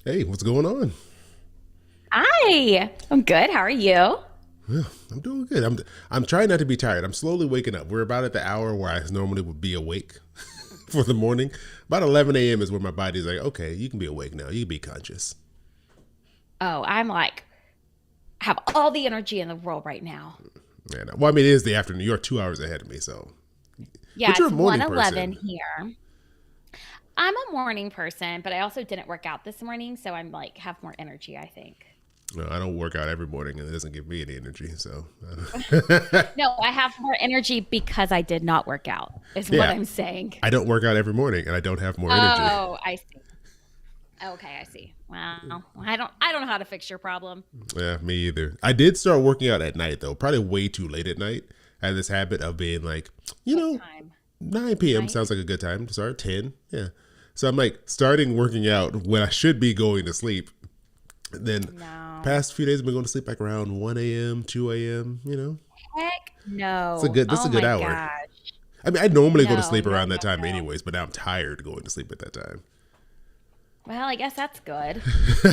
Hey, what's going on? Hi, I'm good. How are you? Yeah, I'm doing good. I'm trying not to be tired. I'm slowly waking up. We're about at the hour where I normally would be awake for the morning. About 11 a.m. is where my body's like, okay, you can be awake now. You can be conscious. Oh, I'm like, have all the energy in the world right now. And well, I mean, it is the afternoon. You're 2 hours ahead of me, so. Yeah, But you're a it's morning 1:11 person. here. I'm a morning person, but I also didn't work out this morning, so I'm like have more energy, I think. No, I don't work out every morning, and it doesn't give me any energy. So, No, I have more energy because I did not work out, is what yeah, I'm saying. I don't work out every morning, and I don't have more energy. Oh, I see. Okay, I see. Well, I don't know how to fix your problem. Yeah, me either. I did start working out at night though, probably way too late at night. I had this habit of being like, you What know, time? 9 p.m. Night? sounds like a good time to start. 10, yeah. So I'm like starting working out when I should be going to sleep. Then No. past few days I've been going to sleep like around 1 a.m., 2 a.m. Heck It's a no. good. That's Oh a good my hour. gosh. I mean, I normally go to No, sleep no, around that no, time no. anyways, but now I'm tired going to sleep at that time. Well, I guess that's good.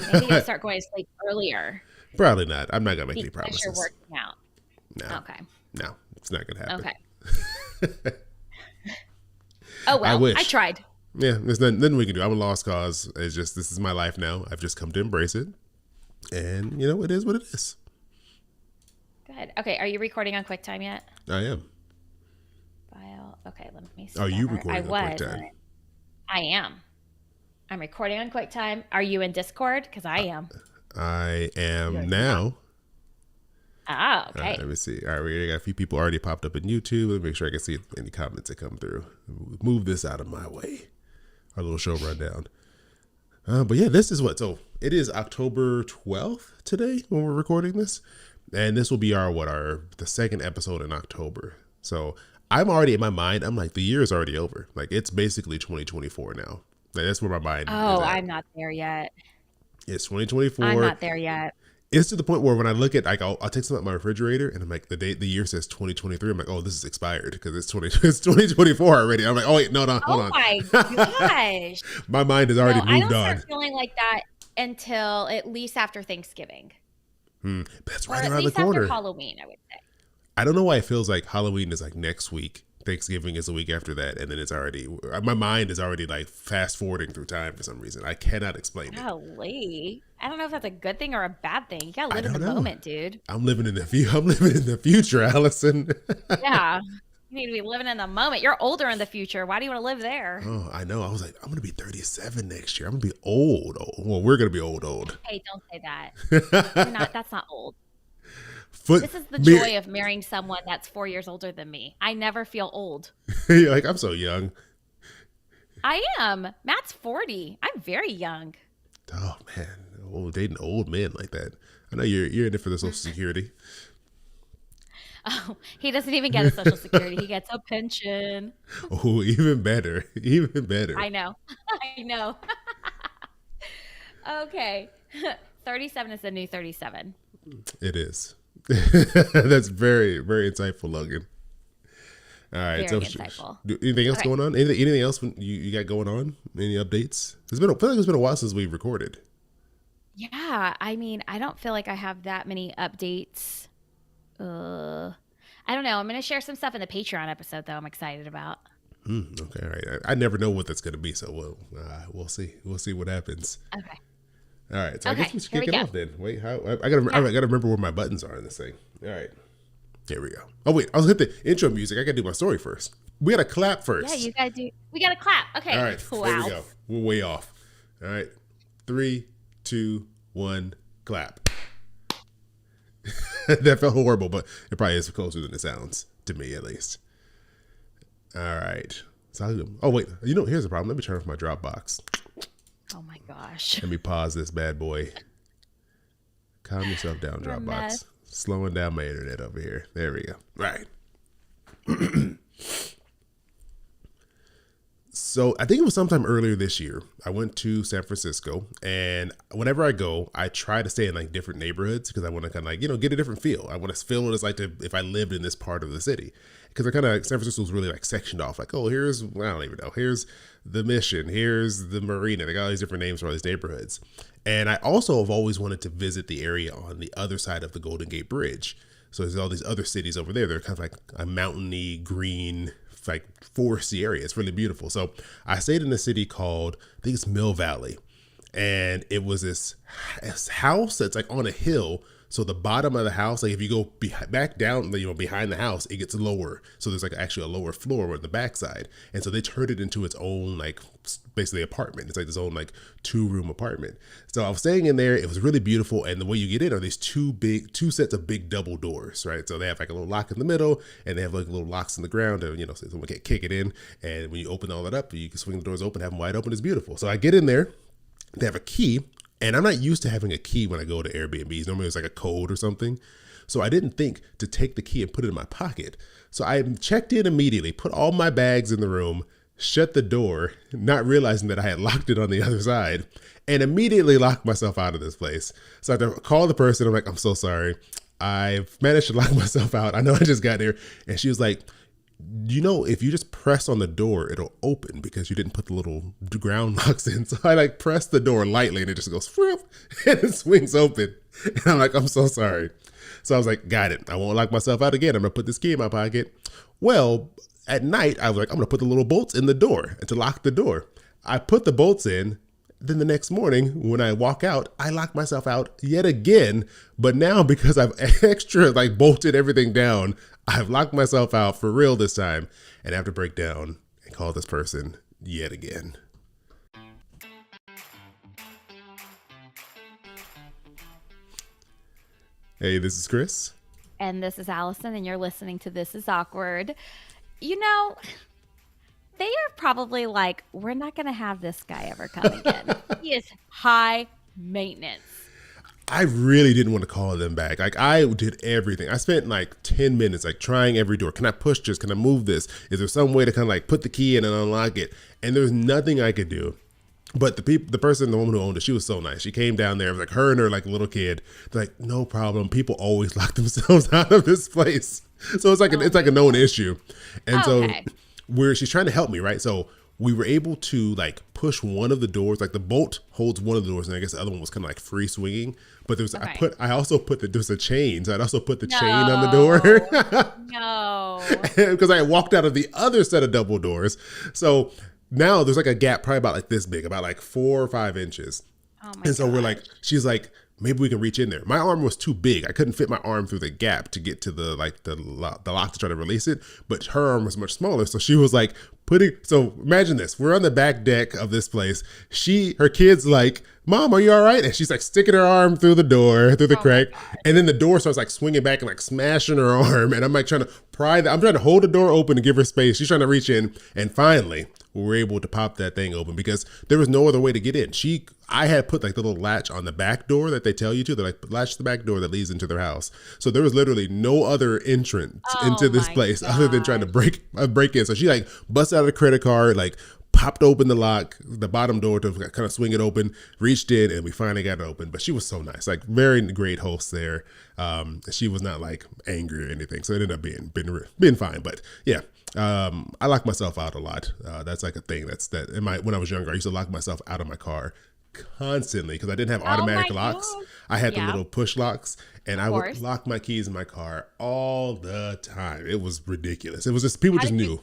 Maybe you'll start going to sleep earlier Probably not. I'm not gonna make any because you're promises. working out. No, Okay. no, it's not gonna happen. Okay. Oh I well, I wish. tried. Yeah, there's nothing we can do. I'm a lost cause. It's just this is my life now. I've just come to embrace it, and it is what it is. Good. Okay. Are you recording on QuickTime yet? I am. File. Okay. Let me Are you start. I recording on was. QuickTime? I am. I'm recording on QuickTime. Are you in Discord? Because I am. I You're am not. now. Ah. All right, Okay. let me see. All right, we got a few people already popped up in YouTube. Let me make sure I can see any comments that come through. Move this out of my way. Our little show rundown. But yeah, this is what. So it is October 12th today when we're recording this, and this will be our the second episode in October. So I'm already in my mind. I'm like the year is already over. Like it's basically 2024 now. Like, that's where my mind is Oh, at. I'm not there yet. It's I'm 2024. not there yet. It's to the point where when I look at like I'll take something out my refrigerator and I'm like the year says 2023. I'm like, oh, this is expired because it's 2024 already. I'm like, oh wait, no, hold Oh on. my gosh. My mind has already No, I moved don't on. start feeling like that until at least after Thanksgiving. That's Or right at around the least after corner. Halloween, I would say. I don't know why it feels like Halloween is like next week. Thanksgiving is the week after that, and then it's already my mind is already like fast forwarding through time for some reason. I cannot explain it. Golly. I don't know if that's a good thing or a bad thing. You gotta I live in don't the know. moment, dude. I'm living in the I'm living in the future, Allison. Yeah. You need to be living in the moment. You're older in the future. Why do you want to live there? Oh, I know. I was like, I'm gonna be 37 next year. I'm gonna be old. Well, we're gonna be old. Hey, don't say that. You're not, that's not old. Foot This is the mere. joy of marrying someone that's 4 years older than me. I never feel old. You're like I'm so young. I am. Matt's 40. I'm very young. Oh man, dating old men like that. I know you're in it for the Social Security. Oh, he doesn't even get a social security. He gets a pension. Oh, even better, even better. I know. I know. Okay. 37 is the new 37. It is. That's very very insightful, Logan. All right. Very So, insightful. anything else Okay. going on? Anything else you got going on? Any updates? I feel like it's been a while since we recorded. Yeah, I mean, I don't feel like I have that many updates. I don't know. I'm going to share some stuff in the Patreon episode, though. I'm excited about. Okay. All right. I never know what that's going to be, so we'll see. We'll see what happens. Okay. All right. So I guess Okay. we should Here we kick it go. off then. Wait. Yeah. I gotta remember where my buttons are in this thing. All right. Here we go. Oh wait, I was hit the intro music. I gotta do my story first. We gotta clap Yeah, first. you got to do. We got to clap. Okay. All right. There we Wow. go. We're way off. All right. 3, 2, 1, clap. That felt horrible, but it probably is closer than it sounds to me, at least. All right. So, oh wait, here's the problem. Let me turn off my Dropbox. Oh my gosh. Let me pause this bad boy. Calm yourself down, You're a Dropbox. mess. Slowing down my internet over here. There we go. Right. So I think it was sometime earlier this year. I went to San Francisco, and whenever I go, I try to stay in like different neighborhoods because I want to kind of like get a different feel. I want to feel what it's like to if I lived in this part of the city, because I kind of San Francisco was really like sectioned off. Like, oh, here's well, I don't even know. Here's the Mission. Here's the Marina. They got all these different names for all these neighborhoods. And I also have always wanted to visit the area on the other side of the Golden Gate Bridge. So there's all these other cities over there. They're kind of like a mountainy, green, like foresty area. It's really beautiful. So I stayed in a city called, I think it's Mill Valley. And it was this house that's like on a hill. So the bottom of the house, like if you go back down, behind the house, it gets lower. So there's like actually a lower floor on the backside. And so they turned it into its own, like basically apartment. It's like this own like 2-room apartment. So I was staying in there. It was really beautiful. And the way you get in are these two sets of big double doors, right? So they have like a little lock in the middle and they have like little locks in the ground and, so someone can kick it in. And when you open all that up, you can swing the doors open, have them wide open. It's beautiful. So I get in there. They have a key. And I'm not used to having a key when I go to Airbnbs. Normally it's like a code or something. So I didn't think to take the key and put it in my pocket. So I checked in immediately, put all my bags in the room, shut the door, not realizing that I had locked it on the other side, and immediately locked myself out of this place. So I had to call the person. I'm like, I'm so sorry. I've managed to lock myself out. I know I just got here. And she was like, if you just press on the door, it'll open because you didn't put the little ground locks in. So I like press the door lightly and it just goes whoop, and it swings open. And I'm like, I'm so sorry. So I was like, got it. I won't lock myself out again. I'm going to put this key in my pocket. Well, at night, I was like, I'm going to put the little bolts in the door and to lock the door. I put the bolts in. Then the next morning when I walk out, I lock myself out yet again. But now because I've extra like bolted everything down, I've locked myself out for real this time and I have to break down and call this person yet again. Hey, this is Chris. And this is Allison, and you're listening to This Is Awkward. They are probably like, we're not going to have this guy ever come again. He is high maintenance. I really didn't want to call them back. Like I did everything. I spent like 10 minutes like trying every door. Can I push this? Can I move this? Is there some way to kind of like put the key in and unlock it? And there's nothing I could do. But the woman who owned it, she was so nice. She came down there. It was like her and her like little kid. They're like, no problem. People always lock themselves out of this place. So it's like it's like a known issue. And so she's trying to help me, right? So we were able to like push one of the doors, like the bolt holds one of the doors, and I guess the other one was kind of like free swinging. But there's I also put there's a chain, so I'd also put the chain on the door. No, because I walked out of the other set of double doors. So now there's like a gap, probably about like this big, about like 4 or 5 inches. Oh my and so gosh. we're like, she's like, maybe we can reach in there. My arm was too big. I couldn't fit my arm through the gap to get to the lock to try to release it. But her arm was much smaller. So she was like so imagine this. We're on the back deck of this place. Her kid's like, Mom, are you all right? And she's like sticking her arm through the door, through the crack. And then the door starts like swinging back and like smashing her arm. And I'm like trying to I'm trying to hold the door open to give her space. She's trying to reach in. And finally, we were able to pop that thing open because there was no other way to get in. I had put like the little latch on the back door that they tell you to. They're like, latch the back door that leads into their house. So there was literally no other entrance into this place other than trying to break in. So she like busted out a credit card, like popped open the lock, the bottom door to kind of swing it open, reached in, and we finally got it open. But she was so nice, like very great host there. She was not like angry or anything. So it ended up being fine. But yeah. I lock myself out a lot. That's like a thing when I was younger, I used to lock myself out of my car constantly because I didn't have automatic locks. God. I had the little push locks and I would lock my keys in my car all the time. It was ridiculous. It was just, people just knew.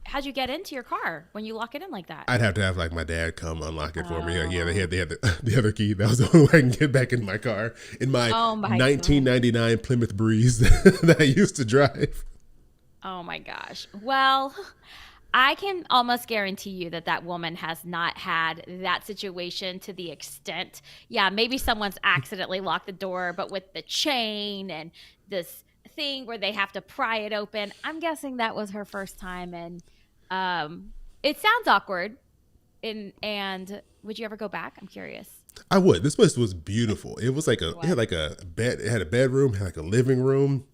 How'd you get into your car when you lock it in like that? I'd have to have like my dad come unlock it for me. Yeah, they had the other key. That was the only way I can get back in my car. In my 1999 God. Plymouth Breeze that I used to drive. Oh my gosh. Well, I can almost guarantee you that woman has not had that situation to the extent. Yeah, maybe someone's accidentally locked the door, but with the chain and this thing where they have to pry it open. I'm guessing that was her first time, and it sounds awkward. And would you ever go back? I'm curious. I would. This place was beautiful. It was like it had like a bed. It had a bedroom, had like a living room.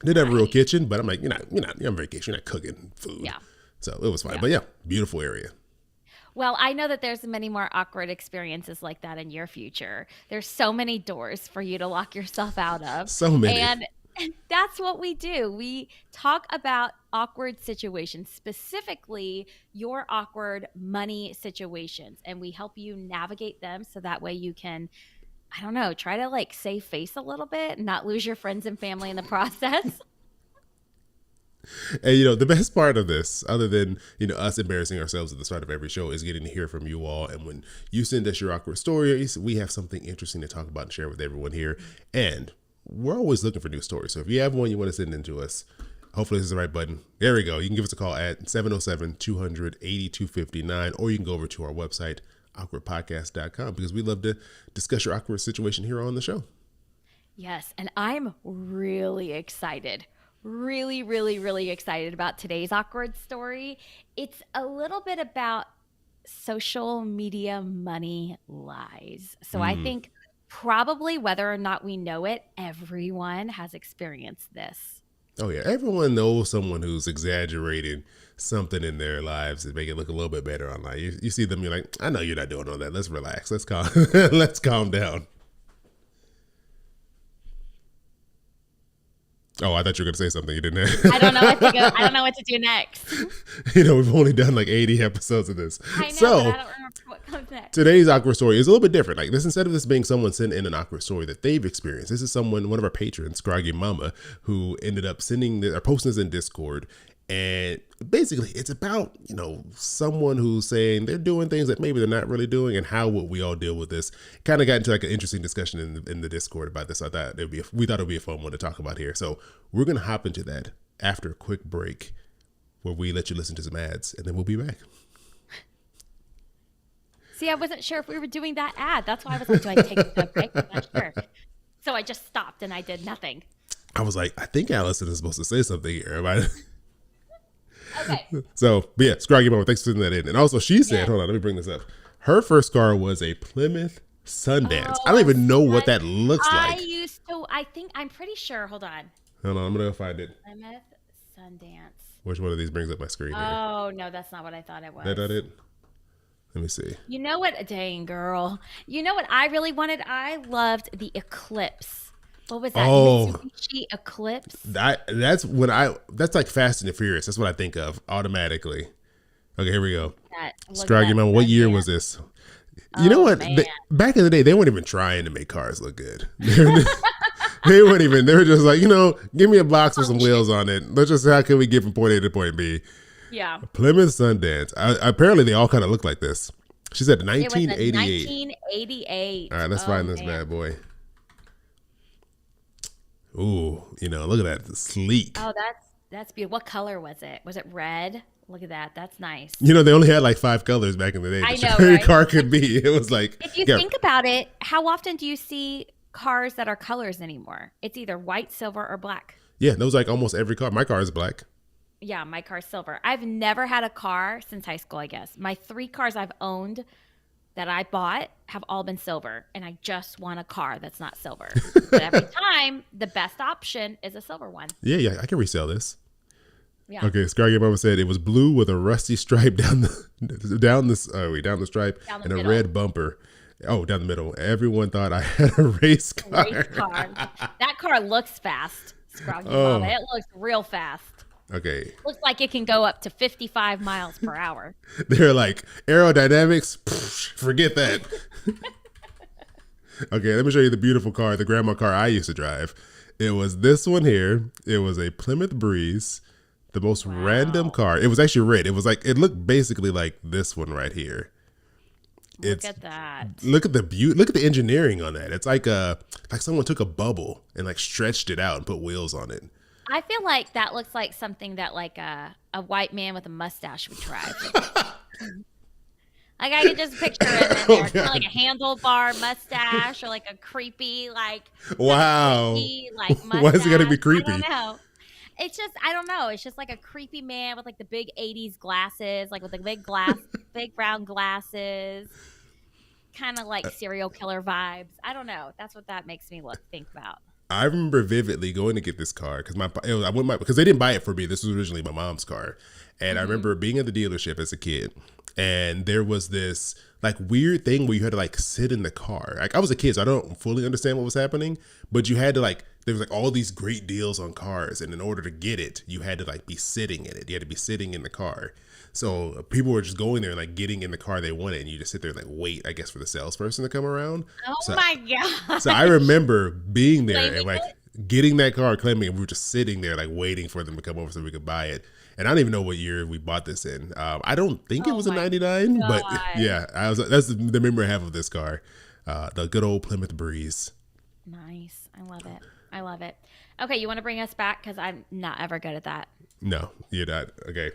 Didn't have a real kitchen, but I'm like, you're on vacation. You're not cooking food. Yeah. So it was fine. Yeah. But yeah, beautiful area. Well, I know that there's many more awkward experiences like that in your future. There's so many doors for you to lock yourself out of. So many. And that's what we do. We talk about awkward situations, specifically your awkward money situations, and we help you navigate them so that way you can, I don't know, try to like save face a little bit and not lose your friends and family in the process. And the best part of this, other than us embarrassing ourselves at the start of every show, is getting to hear from you all. And when you send us your awkward stories, we have something interesting to talk about and share with everyone here. And we're always looking for new stories. So if you have one you want to send in to us, hopefully this is the right button. There we go. You can give us a call at 707-200-8259, or you can go over to our website, awkwardpodcast.com, because we love to discuss your awkward situation here on the show. Yes, and I'm really excited. Really, really, really excited about today's awkward story. It's a little bit about social media money lies. So I think probably whether or not we know it, everyone has experienced this. Oh yeah, everyone knows someone who's exaggerating something in their lives to make it look a little bit better online. You see them, you're like, I know you're not doing all that. Let's relax. Let's calm. Let's calm down. Oh, I thought you were gonna say something you didn't have. I don't know what to go. I don't know what to do next. We've only done like 80 episodes of this. I know, So but I don't remember what comes next. today's awkward story is a little bit different. Like this, instead of this being someone sent in an awkward story that they've experienced, this is one of our patrons, Scroggy Mama, who ended up posting this in Discord. And basically it's about, someone who's saying they're doing things that maybe they're not really doing, and how would we all deal with this? Kind of got into like an interesting discussion in the Discord about this. I thought we thought it would be a fun one to talk about here. So we're going to hop into that after a quick break where we let you listen to some ads, and then we'll be back. See, I wasn't sure if we were doing that ad. That's why I was like, do I take a break? I'm not sure. So I just stopped and I did nothing. I was like, I think Allison is supposed to say something here. Okay. So, but yeah, Scroggy Mama, thanks for sending that in. And also she said, hold on, let me bring this up. Her first car was a Plymouth Sundance. I don't even know what that looks like. I'm pretty sure, hold on. Hold on, I'm going to go find it. Plymouth Sundance. Which one of these brings up my screen here? Oh, no, that's not what I thought it was. That it? Let me see. You know what? Dang, girl. You know what I really wanted? I loved the Eclipse. What was that? Oh, Mitsubishi Eclipse? That's like Fast and the Furious. That's what I think of automatically. Okay, here we go. Scroggy Mama, what year was this? You know what? Back in the day, they weren't even trying to make cars look good. They weren't even. They were just like, give me a box with some wheels on it. Let's just, how can we get from point A to point B? Yeah. Plymouth Sundance. Apparently, they all kind of look like this. She said 1988. 1988. All right, let's find this bad boy. Ooh, look at that. Sleek. Oh, that's beautiful. What color was it? Was it red? Look at that. That's nice. They only had like 5 colors back in the day. I know, right? Car could be. It was like, if you think about it, how often do you see cars that are colors anymore? It's either white, silver, or black. Yeah, that was like almost every car. My car is black. Yeah, my car's silver. I've never had a car since high school, I guess. My 3 cars I've owned that I bought have all been silver, and I just want a car that's not silver. But every time, the best option is a silver one. Yeah, I can resell this. Yeah. Okay, Scroggy Mama said it was blue with a rusty stripe down the stripe and a red bumper. Oh, down the middle. Everyone thought I had a race car. That car looks fast, Scroggy Mama. It looks real fast. Okay. Looks like it can go up to 55 miles per hour. They're like, aerodynamics? Forget that. Okay, let me show you the beautiful car, the grandma car I used to drive. It was this one here. It was a Plymouth Breeze, the most random car. It was actually red. It looked basically like this one right here. Look at that. Look at the beauty. Look at the engineering on that. It's like someone took a bubble and like stretched it out and put wheels on it. I feel like that looks like something that like a white man with a mustache would drive. Like I could just picture it in there, kind of like a handlebar mustache or like a creepy wow. Mustache. Why is it gotta be creepy? I don't know. I don't know. It's just like a creepy man with like the big 80s glasses, like with the big brown glasses, kind of like serial killer vibes. I don't know. That's what that makes me think about. I remember vividly going to get this car because I went because they didn't buy it for me. This was originally my mom's car, and I Hmm. remember being at the dealership as a kid, and there was this like weird thing where you had to like sit in the car. Like I was a kid, so I don't fully understand what was happening, but you had to like there was like all these great deals on cars, and in order to get it, you had to like be sitting in it. You had to be sitting in the car. So people were just going there and like getting in the car they wanted, and you just sit there and like wait, I guess, for the salesperson to come around. Oh So my so I gosh. remember being there and Claiming like it? getting that car, claiming, and we were just sitting there like waiting for them to come over so we could buy it. And I don't even know what year we bought this in. I don't think it Oh was a my '99, but gosh. yeah, I was. That's the memory I have of this car, the good old Plymouth Breeze. Nice. I love it. I love it. Okay, you want to bring us back? Because I'm not ever good at that. No, you're not. Okay,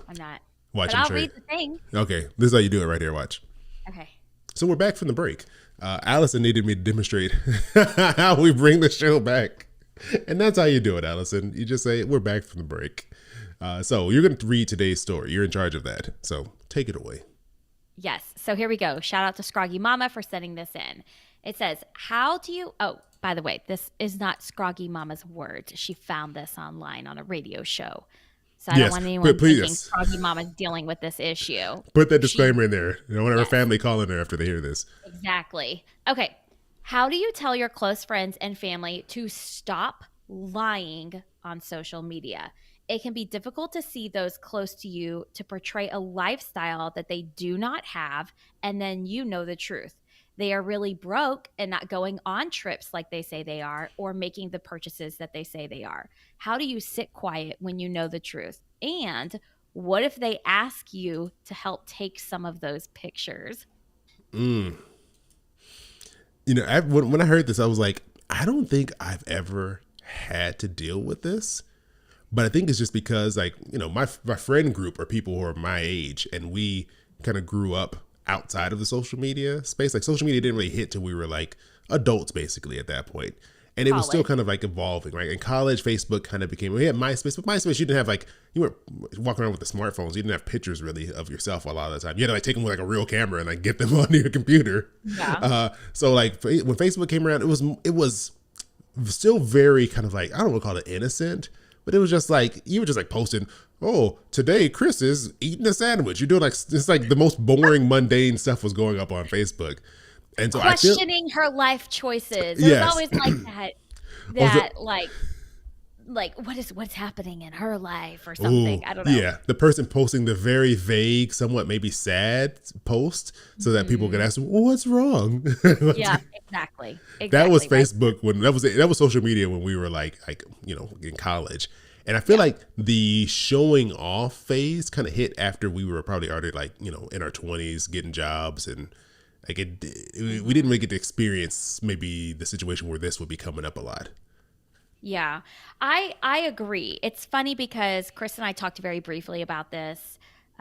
I'm not. watch. But I'm I'll sure. read the thing. Okay, this is how you do it right here. Watch. Okay. So we're back from the break. Allison needed me to demonstrate how we bring the show back. And that's how you do it, Allison. You just say, we're back from the break. So you're going to read today's story. You're in charge of that. So take it away. Yes. So here we go. Shout out to Scroggy Mama for sending this in. It says, how do you. Oh, by the way, this is not Scroggy Mama's words. She found this online on a radio show. So I don't Yes, want but anyone please, thinking yes, Scroggy Mama's dealing with this issue. put that She, disclaimer in there. You don't want her yes. family calling her after they hear this. Exactly. Okay. How do you tell your close friends and family to stop lying on social media? It can be difficult to see those close to you to portray a lifestyle that they do not have, and then you know the truth. They are really broke and not going on trips like they say they are, or making the purchases that they say they are. How do you sit quiet when you know the truth? And what if they ask you to help take some of those pictures? Mm. When I heard this, I was like, I don't think I've ever had to deal with this. But I think it's just because, like, my friend group are people who are my age, and we kind of grew up outside of the social media space. Like, social media didn't really hit till we were like adults, basically, at that point. And it was still College. kind of like evolving, right? In college, Facebook kind of became, we had MySpace, but MySpace, you didn't have like, you weren't walking around with the smartphones. You didn't have pictures really of yourself a lot of the time. You had to like take them with like a real camera and like get them on your computer. Yeah. So like when Facebook came around, it was still very kind of like, I don't want to call it innocent, but it was just like you were just like posting, oh, today Chris is eating a sandwich. You're doing like it's like the most boring, mundane stuff was going up on Facebook. And so I feel Questioning her life choices. It was yes. always like that Oh, so, that like what's happening in her life or something. ooh, I don't know. yeah. The person posting the very vague, somewhat maybe sad post so that people can Mhm. ask, well, what's wrong? Yeah, exactly. That was Exactly, right? Facebook when that was social media when we were like in college. And I feel Yeah. like the showing off phase kind of hit after we were probably already like, in our 20s getting jobs and like we didn't Mhm. really get to experience maybe the situation where this would be coming up a lot. Yeah. I agree. It's funny because Chris and I talked very briefly about this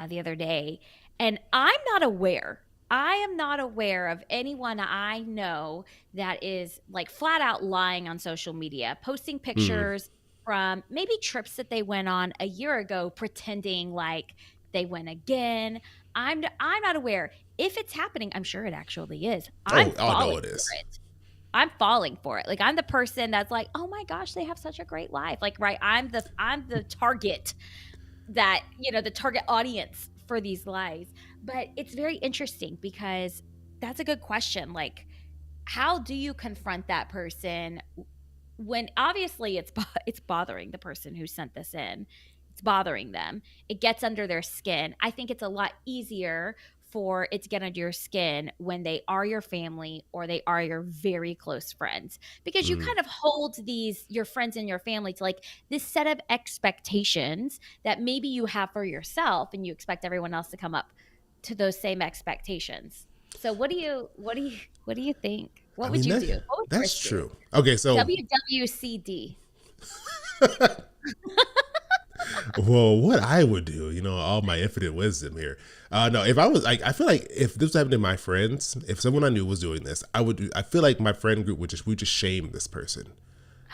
the other day, and I'm not aware. I am not aware of anyone I know that is like flat out lying on social media, posting Mm. pictures from maybe trips that they went on a year ago, pretending like they went again. I'm not aware. If it's happening, I'm sure it actually is. I'm Oh, no, falling it for is. it. I'm falling for it. Like I'm the person that's like, "Oh my gosh, they have such a great life." Like, right, I'm the target that, the target audience for these lies. But it's very interesting because that's a good question. Like, how do you confront that person when obviously it's bothering the person who sent this in. It's bothering them. It gets under their skin. I think it's a lot easier for it to get under your skin when they are your family or they are your very close friends, because you Mm. kind of hold these your friends and your family to like this set of expectations that maybe you have for yourself, and you expect everyone else to come up to those same expectations. So what do you think? I What would mean you do? What would that's Chris do? true. Okay, so WWCD. well, what I would do, all my infinite wisdom here. No, if I was like, I feel like if this was happening to my friends, if someone I knew was doing this, I would do. I feel like my friend group we just shame this person.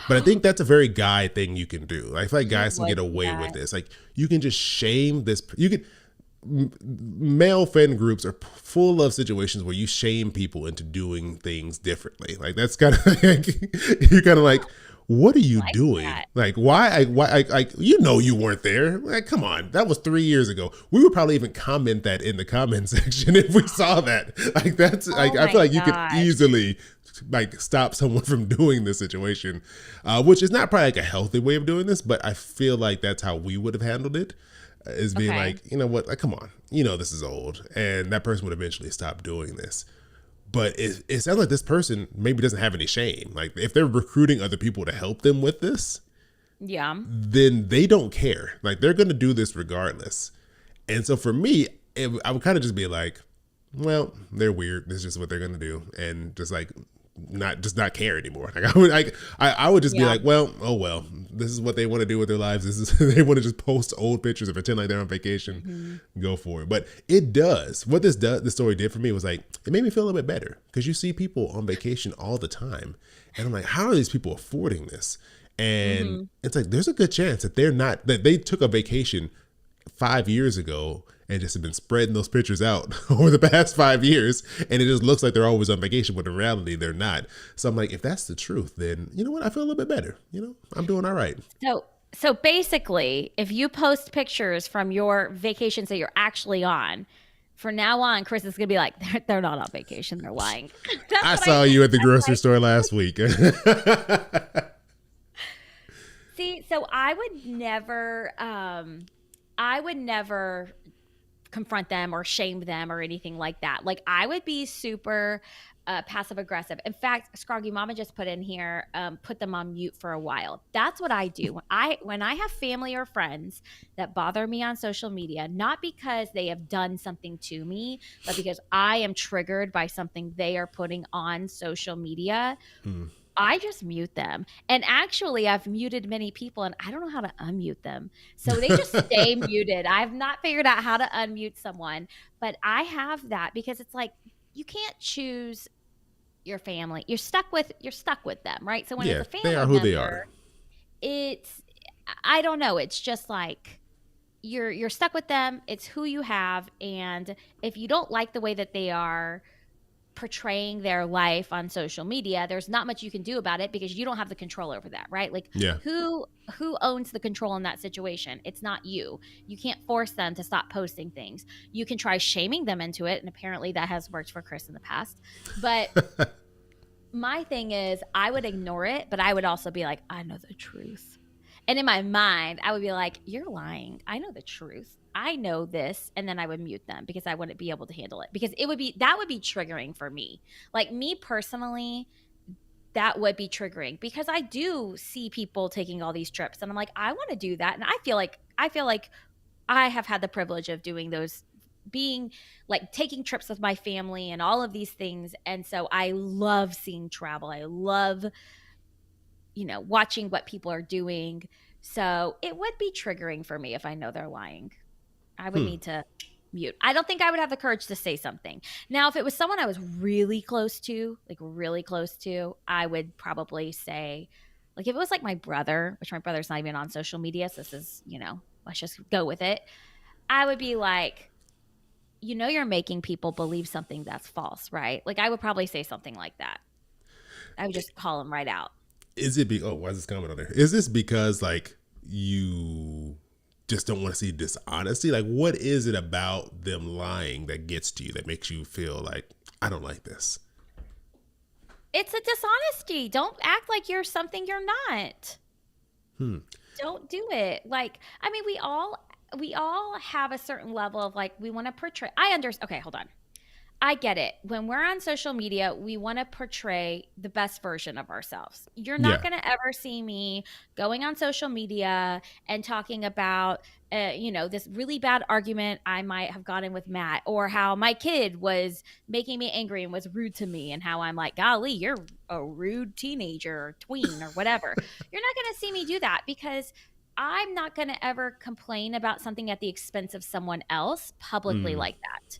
But I think that's a very guy thing you can do. I feel like You guys can would get do away with that. this. Like you can just shame this. You can male friend groups are full of situations where you shame people into doing things differently. Like that's kind of like, you're kind of like, what are you Like doing? that. Like you know, you weren't there. Like, come on, that was 3 years ago. We would probably even comment that in the comment section if we saw that. Like that's like, Oh I feel my like you could gosh. easily like stop someone from doing this situation, which is not probably like a healthy way of doing this, but I feel like that's how we would have handled it, is being Okay. like, you know what, like, come on, you know, this is old, and that person would eventually stop doing this. But it sounds like this person maybe doesn't have any shame. Like if they're recruiting other people to help them with this, Yeah. then they don't care. Like they're going to do this regardless. And so for me, I would kind of just be like, well, they're weird. This is just what they're going to do, and just like not care anymore. Like I would just be Yeah. like, well, oh well, this is what they want to do with their lives. This is they want to just post old pictures and pretend like they're on vacation. Go for it. But it does. What this story did for me was like, it made me feel a little bit better, because you see people on vacation all the time, and I'm like, how are these people affording this? And Hmm. it's like there's a good chance that that they took a vacation 5 years ago and just have been spreading those pictures out over the past 5 years, and it just looks like they're always on vacation, but in reality they're not. So I'm like, if that's the truth, then you know what, I feel a little bit better. You know, I'm doing all right. So basically, if you post pictures from your vacations that you're actually on, from now on, Chris is gonna be like, they're not on vacation, they're lying. That's I what saw you at the that's grocery store last week. see. So I would never confront them or shame them or anything like that. Like I would be super passive aggressive. In fact, Scroggy Mama just put in here, put them on mute for a while. That's what I do when I have family or friends that bother me on social media, not because they have done something to me, but because I am triggered by something they are putting on social media. Hmm. I just mute them. And actually, I've muted many people and I don't know how to unmute them. So they just stay muted. I've not figured out how to unmute someone, but I have that because it's like you can't choose your family. You're stuck with them, right? So when it's Yeah, a they are family who they are. member, it's I don't know, it's just like you're stuck with them. It's who you have, and if you don't like the way that they are portraying their life on social media, there's not much you can do about it because you don't have the control over that, right? Like Yeah. who owns the control in that situation? It's not you. You can't force them to stop posting things. You can try shaming them into it, and apparently that has worked for Chris in the past. But my thing is I would ignore it, but I would also be like, I know the truth. And in my mind, I would be like, you're lying. I know the truth. I know this. And then I would mute them because I wouldn't be able to handle it, because that would be triggering for me. Like me personally, that would be triggering because I do see people taking all these trips and I'm like, I want to do that. And I feel like I have had the privilege of doing those, being like taking trips with my family and all of these things. And so I love seeing travel. I love, watching what people are doing. So it would be triggering for me if I know they're lying. I would Hmm. need to mute. I don't think I would have the courage to say something. Now, if it was someone I was really close to, like really close to, I would probably say, like if it was like my brother, which my brother's not even on social media, so this is, let's just go with it. I would be like, you're making people believe something that's false, right? Like I would probably say something like that. I would just call them right out. Is it why is this comment on there? Is this because like you just don't want to see dishonesty? Like what is it about them lying that gets to you, that makes you feel like, I don't like this? It's a dishonesty. Don't act like you're something you're not. Hmm. Don't do it. Like, I mean, we all have a certain level of like we want to portray. I understand. Okay, hold on. I get it. When we're on social media, we want to portray the best version of ourselves. You're not Yeah. going to ever see me going on social media and talking about, this really bad argument I might have gotten with Matt, or how my kid was making me angry and was rude to me, and how I'm like, golly, you're a rude teenager or tween or whatever. You're not going to see me do that because I'm not going to ever complain about something at the expense of someone else publicly Mm. like that.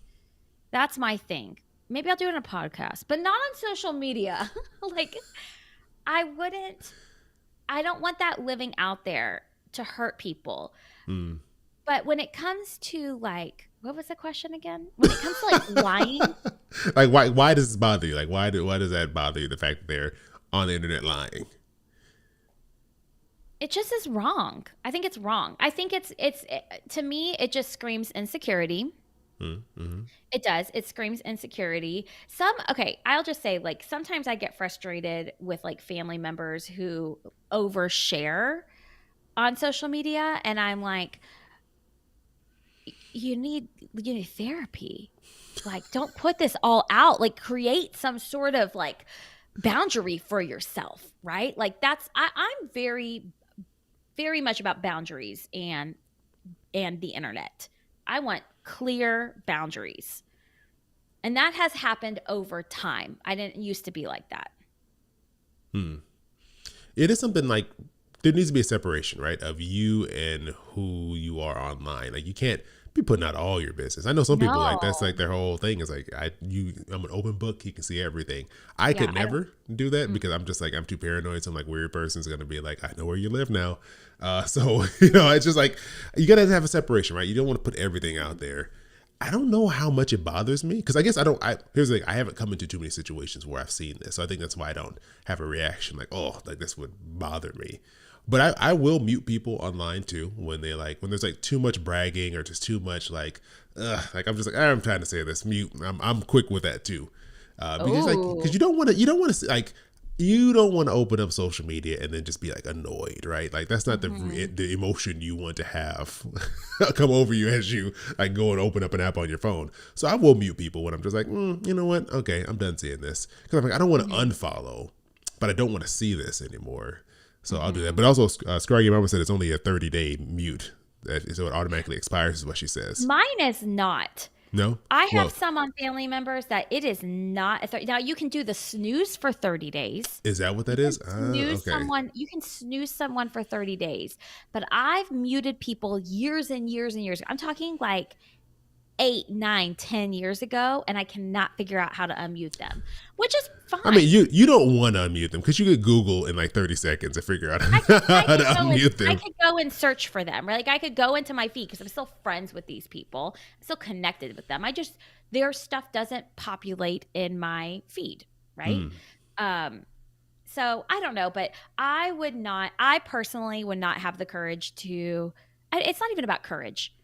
That's my thing. Maybe I'll do it in a podcast, but not on social media. Like, I wouldn't, I don't want that living out there to hurt people. Mm. But when it comes to like what was the question again? When it comes to like lying, Like why does this bother you? Like why does that bother you? The fact that they're on the internet lying. it just is wrong. I think it's wrong. I think to me it just screams insecurity. Mm-hmm. It does. It screams insecurity. Okay, I'll just say like sometimes I get frustrated with like family members who overshare on social media and I'm like you need therapy. Like don't put this all out. Like create some sort of like boundary for yourself, right? Like I'm very much about boundaries and the internet. I want clear boundaries. And that has happened over time. I didn't used to be like that. Hmm. It is something like there needs to be a separation, right, of you and who you are online. Like you can't be putting out all your business. I know some people like that's No. like their whole thing is like I'm an open book. You can see everything. I Yeah, could I don't never do that mm, because I'm just like I'm too paranoid. Some like weird person's gonna be like I know where you live now. So you know it's just like you gotta have a separation, right? You don't want to put everything out there. I don't know how much it bothers me because I guess I don't. Here's the thing: I haven't come into too many situations where I've seen this, so I think that's why I don't have a reaction like, "Oh, like this would bother me." But I will mute people online too when they like when there's like too much bragging or just too much like I'm just like I'm trying to say this mute. I'm quick with that too, because Oh. you don't want to like you don't want to open up social media and then just be like annoyed, right? Like that's not Mhm. the emotion you want to have come over you as you like go and open up an app on your phone. So I will mute people when I'm just like, you know what? Okay, I'm done seeing this because I'm like I don't want to Mhm. unfollow, but I don't want to see this anymore. So I'll do that. Mhm. But also, Scraggy Mama said it's only a 30-day mute, so it automatically expires, is what she says. Mine is not. No, I have well, some on family members that it is not now you can do the snooze for 30 days. is that what that is? Okay. You can snooze someone for 30 days. But I've muted people years and years and years. I'm talking like 8, 9, 10 years ago, and I cannot figure out how to unmute them, which is I mean, fine. you don't want to unmute them because you could Google in like 30 seconds and figure out I could I how to could go and unmute I them. could go and search for them, right? Like I could go into my feed because I'm still friends with these people. I'm still connected with them. Their stuff doesn't populate in my feed, right? Hmm. Um, so I don't know, but I personally would not have the courage to, it's not even about courage.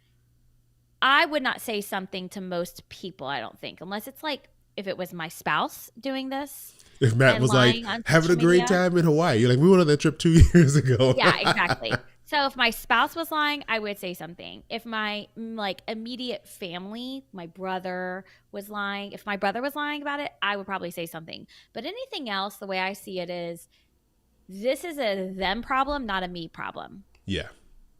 I would not say something to most people, I don't think, unless it's like if it was my spouse doing this If Matt and was like lying on having a social great media. time in Hawaii, you're like, we went on that trip 2 years ago. Yeah, exactly. So if my spouse was lying, I would say something. If my like immediate family, my brother was lying, if my brother was lying about it, I would probably say something. But anything else, the way I see it is this is a them problem, not a me problem. Yeah.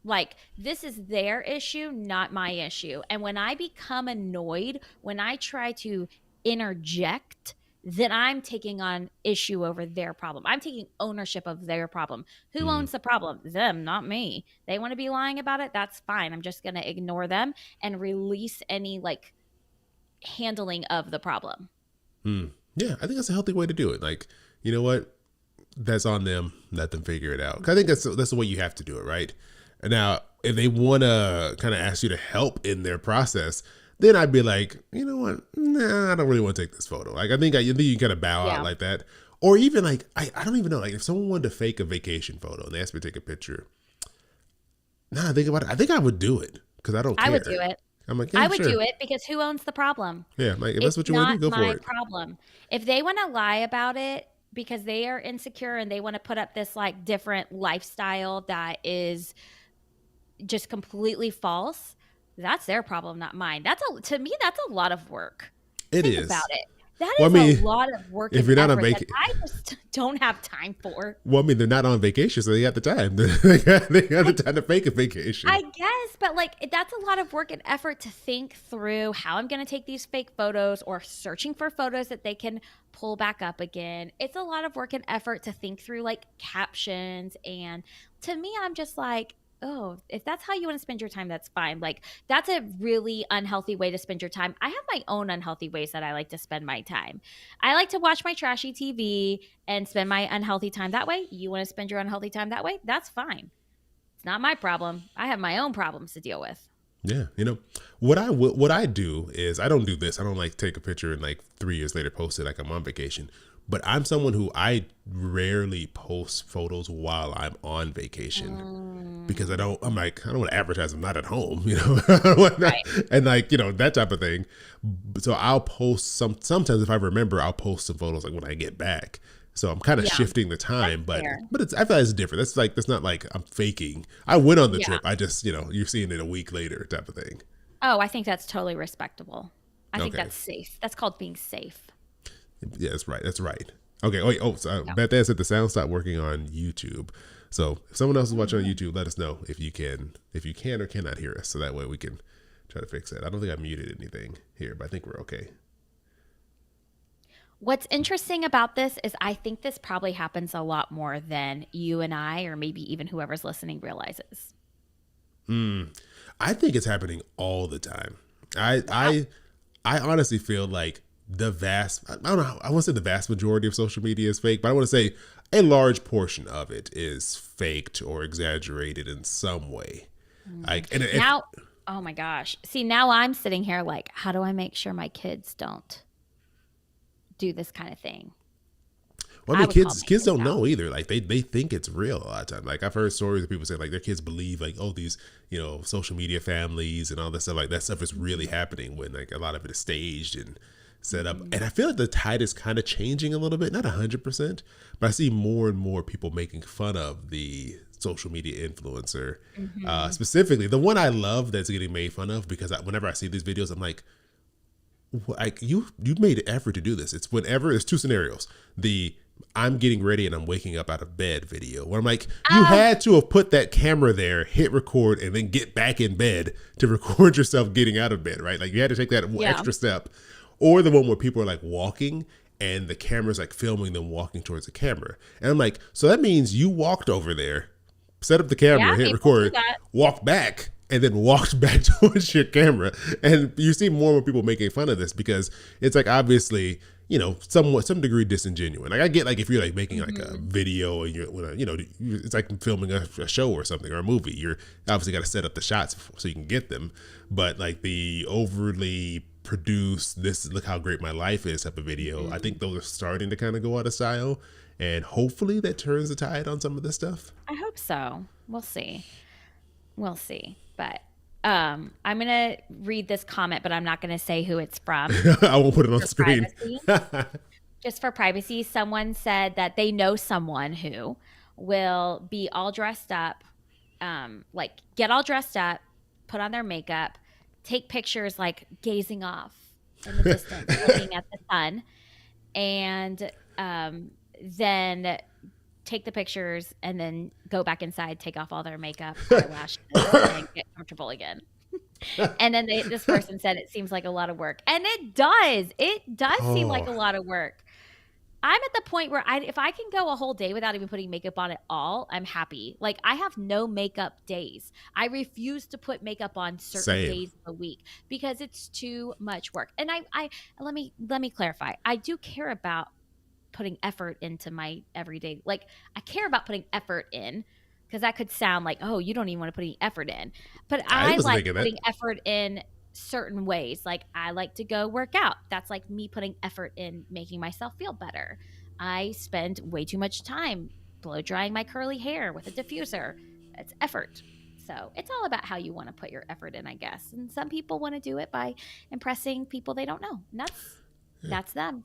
Like this is their issue, not my issue. And when I become annoyed, when I try to interject, then I'm taking on issue over their problem. I'm taking ownership of their problem. Who Hmm. owns the problem? Them, not me. They want to be lying about it. That's fine. I'm just going to ignore them and release any like handling of the problem. Hmm. Yeah, I think that's a healthy way to do it. Like, you know what? That's on them. Let them figure it out. 'Cause I think that's the way you have to do it, right? And now, if they want to kind of ask you to help in their process, then I'd be like, you know what? Nah, I don't really want to take this photo. Like, I think you kind of bow out Yeah. like that. Or even like, I don't even know. Like, if someone wanted to fake a vacation photo and they asked me to take a picture, now I think about it, I think I would do it because I don't I would do care. it. I'm like, I yeah, would do sure. it because who owns the problem? Yeah, like if that's It's what you want to not do, go for my it. problem. If they want to lie about it because they are insecure and they want to put up this like different lifestyle that is just completely false, that's their problem, not mine. To me, that's a lot of work. It Think about is. it. That Well, I is a mean, lot of work if and you're not on effort that vacation, I just don't have time for. well, I mean, they're not on vacation, so they got the time. They got the time to fake a vacation. I guess, but like that's a lot of work and effort to think through how I'm going to take these fake photos or searching for photos that they can pull back up again. It's a lot of work and effort to think through like captions. And to me, I'm just like, oh, if that's how you want to spend your time, that's fine. Like, that's a really unhealthy way to spend your time. I have my own unhealthy ways that I like to spend my time. I like to watch my trashy TV and spend my unhealthy time that way. You want to spend your unhealthy time that way? That's fine. It's not my problem. I have my own problems to deal with. Yeah, what I do is I don't do this. I don't like take a picture and like 3 years later post it like I'm on vacation. But I'm someone who I rarely post photos while I'm on vacation because I Mm, don't. I'm like I don't want to advertise I'm not at home, I don't wanna- right. and like that type of thing. So I'll post sometimes if I remember I'll post some photos like when I get back. So I'm kind of Yeah, shifting the that's time, but fair. I feel like it's different. That's not like I'm faking. I went on the Yeah. trip. I just you're seeing it a week later type of thing. Oh, I think that's totally respectable. I think Okay. that's safe. That's called being safe. Yeah, that's right. That's right. Okay. Wait. Oh, so Yeah. Beth Ann said the sound stopped working on YouTube. So if someone else is Oh, watching on no. YouTube, let us know if you can or cannot hear us, so that way we can try to fix that. I don't think I muted anything here, but I think we're okay. What's interesting about this is I think this probably happens a lot more than you and I, or maybe even whoever's listening, realizes. I think it's happening all the time. I Wow. I I honestly feel like the vast I don't know I want to say the vast majority of social media is fake, but I want to say a large portion of it is faked or exaggerated in some way. Mm. Like and if Now, oh my gosh. See, now I'm sitting here like, how do I make sure my kids don't do this kind of thing? Well, I I mean, would call my kids kids don't out. know either. Like they think it's real a lot of time. Like I've heard stories of people saying like their kids believe like oh these social media families and all this stuff like that stuff is really Mhm. happening when like a lot of it is staged and set up. Mhm. And I feel like the tide is kind of changing a little bit, not 100%, but I see more and more people making fun of the social media influencer. Mhm. Specifically, the one I love that's getting made fun of because whenever I see these videos, I'm like you made an effort to do this. It's whenever there's two scenarios. The I'm getting ready and I'm waking up out of bed video where I'm like, you Oh, had to have put that camera there, hit record, and then get back in bed to record yourself getting out of bed, right? Like you had to take that yeah. extra step. Or the one where people are like walking and the camera's like filming them walking towards the camera. And I'm like, so that means you walked over there, set up the Yeah, camera, hit people do record, that. walked back, and then walked back towards your camera. And you see more and more people making fun of this because it's like obviously, somewhat some degree disingenuous. Like I get like if you're like making like a Mhm. video and it's like filming a show or something or a movie. You're obviously got to set up the shots so you can get them. But like the overly produced, this look how great my life is type of video, I Mhm. think those are starting to kind of go out of style. And hopefully that turns the tide on some of this stuff. I hope so. We'll see. We'll see. But I'm gonna read this comment, but I'm not gonna say who it's from I won't put it on the for screen. privacy. Just for privacy, someone said that they know someone who will be all dressed up, like get all dressed up, put on their makeup, take pictures like gazing off in the distance, looking at the sun, and then take the pictures and then go back inside, take off all their makeup, eyelashes, and get comfortable again. And then this person said it seems like a lot of work, and it does. It does seem like Oh, a lot of work. I'm at the point where if I can go a whole day without even putting makeup on at all, I'm happy. Like I have no makeup days. I refuse to put makeup on certain same. days of the week because it's too much work. And I let me clarify. I do care about putting effort into my everyday. Like I care about putting effort in because that could sound like, oh, you don't even want to put any effort in. But I I wasn't like thinking that. putting effort in certain ways. Like I like to go work out. That's like me putting effort in making myself feel better. I spend way too much time blow drying my curly hair with a diffuser. It's effort. So it's all about how you want to put your effort in, I guess. And some people want to do it by impressing people they don't know. And that's them.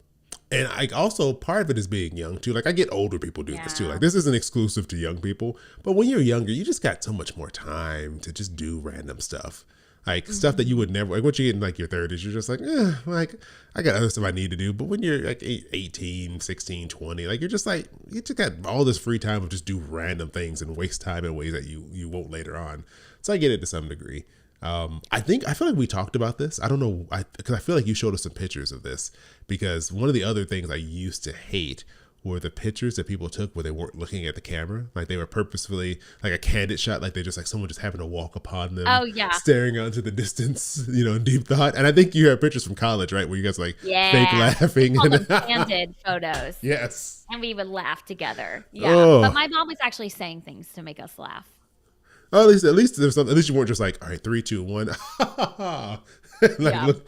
And I also part of it is being young too. Like I get older people do this too. Like Yeah. this isn't exclusive to young people, but when you're younger, you just got so much more time to just do random stuff. Like stuff that you Hmm. would never like once you get in like your 30s, you're just like, like I got other stuff I need to do. But when you're like 18, 16, 20, like you're just like you just got all this free time to just do random things and waste time in ways that you won't later on. So I get it to some degree. I feel like we talked about this. I don't know, because I feel like you showed us some pictures of this. Because one of the other things I used to hate were the pictures that people took where they weren't looking at the camera, like they were purposefully like a candid shot, like they're just like someone just happened to walk upon them, Oh yeah. staring out into the distance, in deep thought. And I think you have pictures from college, right, where you guys like fake Yeah. We laughing called them and candid photos. yes, And we would laugh together. Yeah. But oh my mom was actually saying things to make us laugh. Oh, at least there's something. At least you weren't just like, all right, three, two, one, like Yeah. look.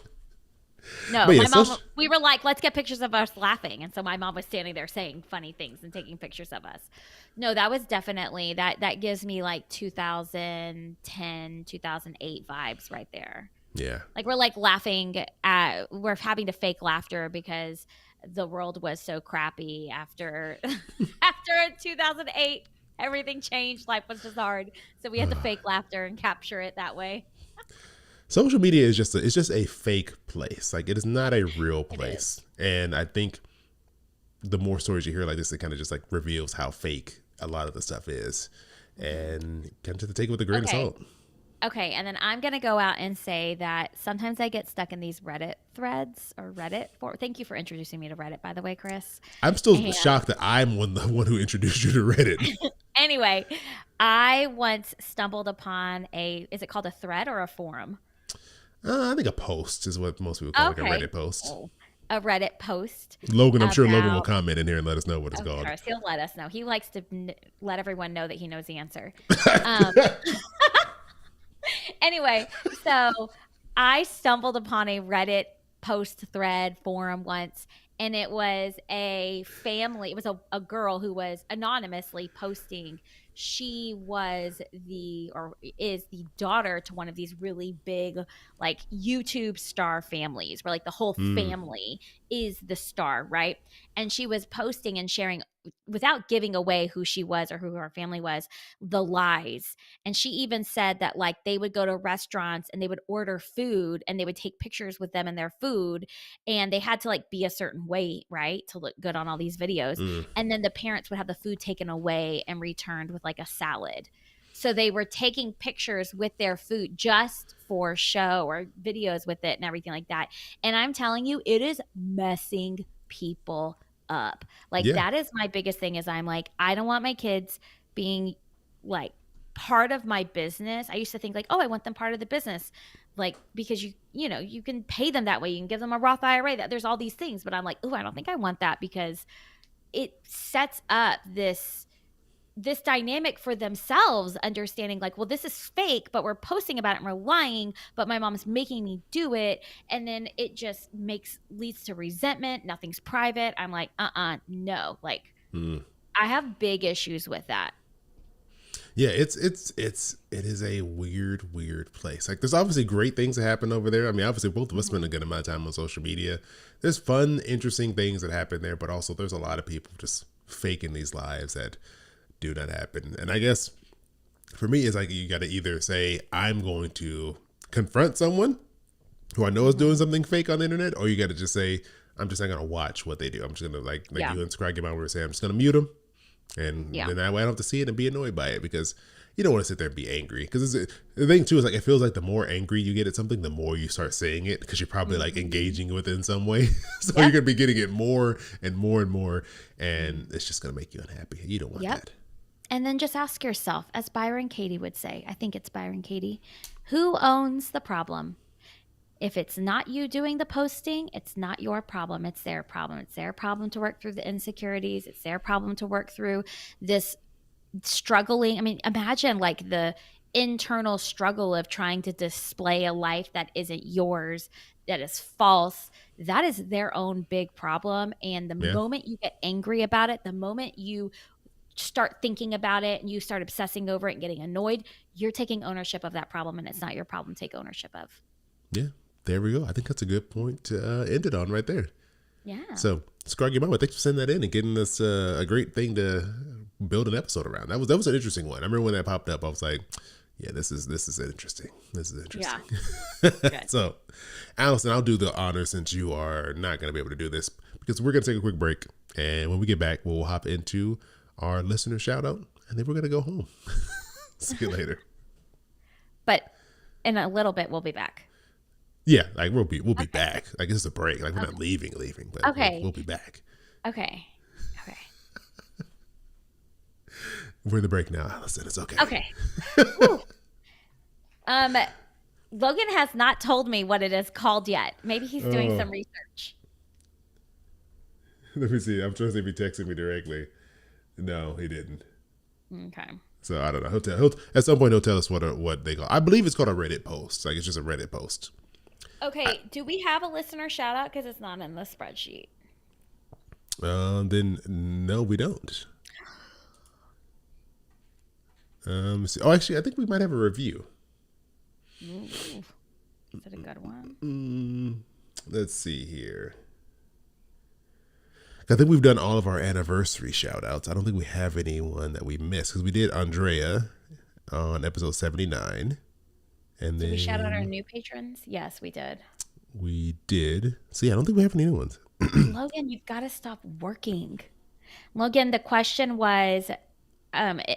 No, But yeah, my so mom, we were like, let's get pictures of us laughing. And so my mom was standing there saying funny things and taking pictures of us. No, that was definitely that gives me like 2010, 2008 vibes right there. yeah, Like we're like laughing at, we're having to fake laughter because the world was so crappy after after 2008. Everything changed. Life was just hard. So we had to fake laughter and capture it that way. social media is just it's just a fake place. Like it is not a real It is. place. And I think the more stories you hear like this, it kind of just like reveals how fake a lot of the stuff is, and kind of to take it with a grain of Okay. salt. Okay, and then I'm gonna go out and say that sometimes I get stuck in these Reddit threads or Reddit for. Thank you for introducing me to Reddit, by the way, Chris. I'm still And shocked that I'm the one who introduced you to Reddit. anyway, I once stumbled upon a. Is it called a thread or a forum? I think a post is what most people call like a Okay, Reddit post. oh, a Reddit post Logan, I'm sure Logan will about. comment in here and let us know what it's Of called. course, he'll let us know. He likes to let everyone know that he knows the answer. Um, anyway, so I stumbled upon a Reddit post thread forum once, and it was a family. It was a girl who was anonymously posting. She was the, or is the daughter to one of these really big, like YouTube star families where like the whole Mm, family is the star, right? And she was posting and sharing without giving away who she was or who her family was, the lies. And she even said that like they would go to restaurants and they would order food and they would take pictures with them and their food, and they had to like be a certain weight, right, to look good on all these videos. mm, And then the parents would have the food taken away and returned with like a salad. So they were taking pictures with their food just for show or videos with it and everything like that. And I'm telling you, it is messing people up. Like yeah, that is my biggest thing is I'm like, I don't want my kids being like part of my business. I used to think like, oh, I want them part of the business. Like because you know, you can pay them that way. You can give them a Roth IRA. That there's all these things, but I'm like, oh, I don't think I want that because it sets up this dynamic for themselves, understanding like, well, this is fake, but we're posting about it and we're lying, but my mom's making me do it. And then it just leads to resentment. Nothing's private. I'm like, no. Like, mm. I have big issues with that. Yeah. It is a weird place. Like there's obviously great things that happen over there. I mean, obviously both of us spend a good amount of time on social media. There's fun, interesting things that happen there, but also there's a lot of people just faking these lives that do not happen. And I guess for me, it's like you got to either say, I'm going to confront someone who I know is doing Mm-hmm. something fake on the internet, or you got to just say, I'm just not going to watch what they do. I'm just going to, like Yeah. you and Scraggy Mom were saying, I'm just going to mute them. And Yeah. then that way I don't have to see it and be annoyed by it because you don't want to sit there and be angry. Because the thing, too, is like it feels like the more angry you get at something, the more you start saying it because you're probably like Mm-hmm. engaging with it in some way. So you're Yep. going to be getting it more and more and more. And it's just going to make you unhappy. You don't want Yep. that. And then just ask yourself, as Byron Katie would say, I think it's Byron Katie, who owns the problem? If it's not you doing the posting, it's not your problem. It's their problem. It's their problem to work through the insecurities. It's their problem to work through this struggling. I mean, imagine like the internal struggle of trying to display a life that isn't yours, that is false. That is their own big problem. And the Yeah. moment you get angry about it, the moment you start thinking about it and you start obsessing over it and getting annoyed, you're taking ownership of that problem and it's not your problem to take ownership of. Yeah. There we go. I think that's a good point to end it on right there. Yeah. So, Scruggy Mama, thanks for sending that in and getting us a great thing to build an episode around. That was an interesting one. I remember when that popped up, I was like, yeah, this is interesting. This is Yeah. interesting. Good. So, Allison, I'll do the honor since you are not going to be able to do this because we're going to take a quick break. And when we get back, we'll hop into our listener shout out and then we're going to go home. See you later. But in a little bit, we'll be back. Yeah, like we'll be Okay. back. Like this is a break. Like we're Okay. not leaving, but Okay. we'll be back. Okay. Okay. We're in the break now, Allison. It's okay. Okay. Whew. Um, Logan has not told me what it is called yet. Maybe he's doing Oh, some research. let me see. I'm trying to see if he texted me directly. No, he didn't. Okay. So I don't know. He'll at some point he'll tell us what they call. I believe it's called a Reddit post. Like it's just a Reddit post. I, Okay. Do we have a listener shout out? Because it's not in the spreadsheet. then no, we don't. Oh, actually, I think we might have a review. Ooh. Is it a good one? Let's see here. I think we've done all of our anniversary shout outs. I don't think we have anyone that we missed because we did Andrea on episode 79. And Did then we shout out our new patrons? Yes, we did. we did. So yeah, I don't think we have any new ones. Logan, you've got to stop working. Logan, the question was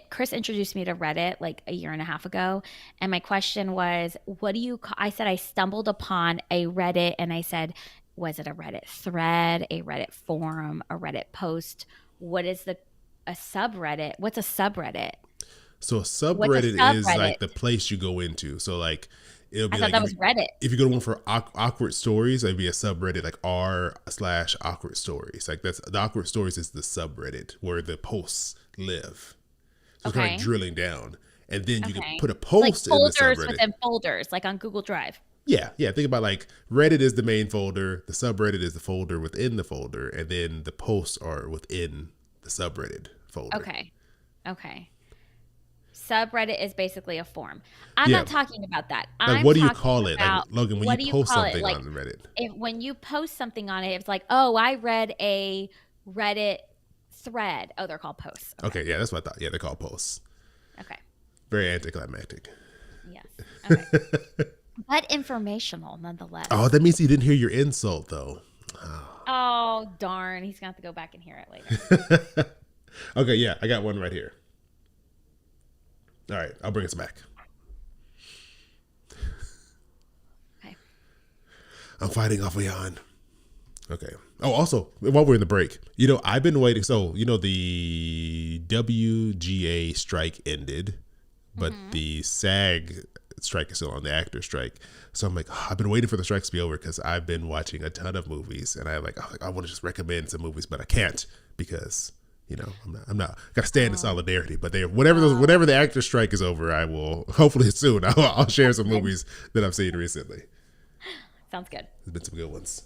Chris introduced me to Reddit like a year and a half ago. And my question was, what do you call? I said I stumbled upon a Reddit and I said, was it a Reddit thread, a Reddit forum, a Reddit post? What is a subreddit? What's a subreddit? So a What's a subreddit is subreddit? like the place you go into. So like it'll I be thought like that was Reddit. if you go to one for awkward stories, it'd be a subreddit like r/awkward stories. Like that's the awkward stories is the subreddit where the posts live. So it's kind of Okay. like drilling down, and then you can Okay. put a Like post in the folders subreddit. within folders, like on Google Drive. Yeah, yeah. Think about like Reddit is the main folder, the subreddit is the folder within the folder, and then the posts are within the subreddit folder. Okay. Okay. Subreddit is basically a forum. I'm Yeah. not talking about that. Like I'm what do you talking call it? Like about Logan, when what you do you post call it? something Like on Reddit. when you post something on it, it's like, oh, I read a Reddit thread. Oh, they're called posts. Okay, yeah, that's what I thought. Yeah, they're called posts. Okay. Very anticlimactic. Yes. Okay. But informational nonetheless. Oh, that means he didn't hear your insult though. Oh, darn. He's going to have to go back and hear it later. Okay, yeah, I got one right here. All right, I'll bring us back. Okay. I'm fighting off a yawn. Okay. Oh, also, while we're in the break, I've been waiting. So, the WGA strike ended, but the SAG strike is still on, the actor strike. So I'm like, I've been waiting for the strikes to be over because I've been watching a ton of movies, and I want to just recommend some movies, but I can't because I'm not gotta stand in solidarity. But whenever the actor strike is over, I will hopefully soon. I'll share some movies that I've seen recently. Sounds good. There's been some good ones.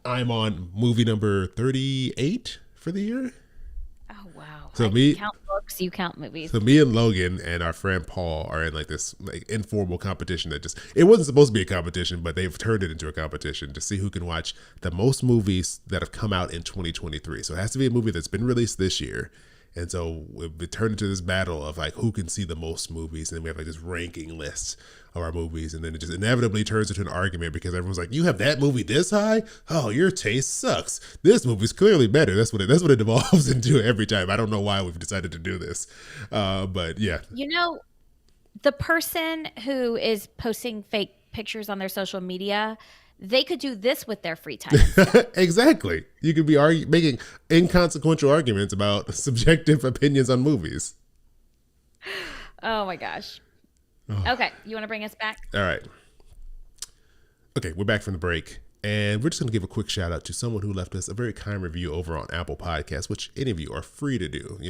I'm on movie number 38 for the year. Oh, wow. So You count books, you count movies. So me and Logan and our friend Paul are in like this like informal competition that it wasn't supposed to be a competition, but they've turned it into a competition to see who can watch the most movies that have come out in 2023. So it has to be a movie that's been released this year. And so we turned into this battle of like who can see the most movies, and then we have like this ranking list of our movies, and then it just inevitably turns into an argument because everyone's like, "You have that movie this high? Oh, your taste sucks. This movie's clearly better." That's what it evolves into every time. I don't know why we've decided to do this, but yeah. The person who is posting fake pictures on their social media, they could do this with their free time. Exactly. You could be making inconsequential arguments about subjective opinions on movies. Oh my gosh. Okay, you want to bring us back? All right. Okay, we're back from the break, and we're just going to give a quick shout out to someone who left us a very kind review over on Apple Podcasts, which any of you are free to do.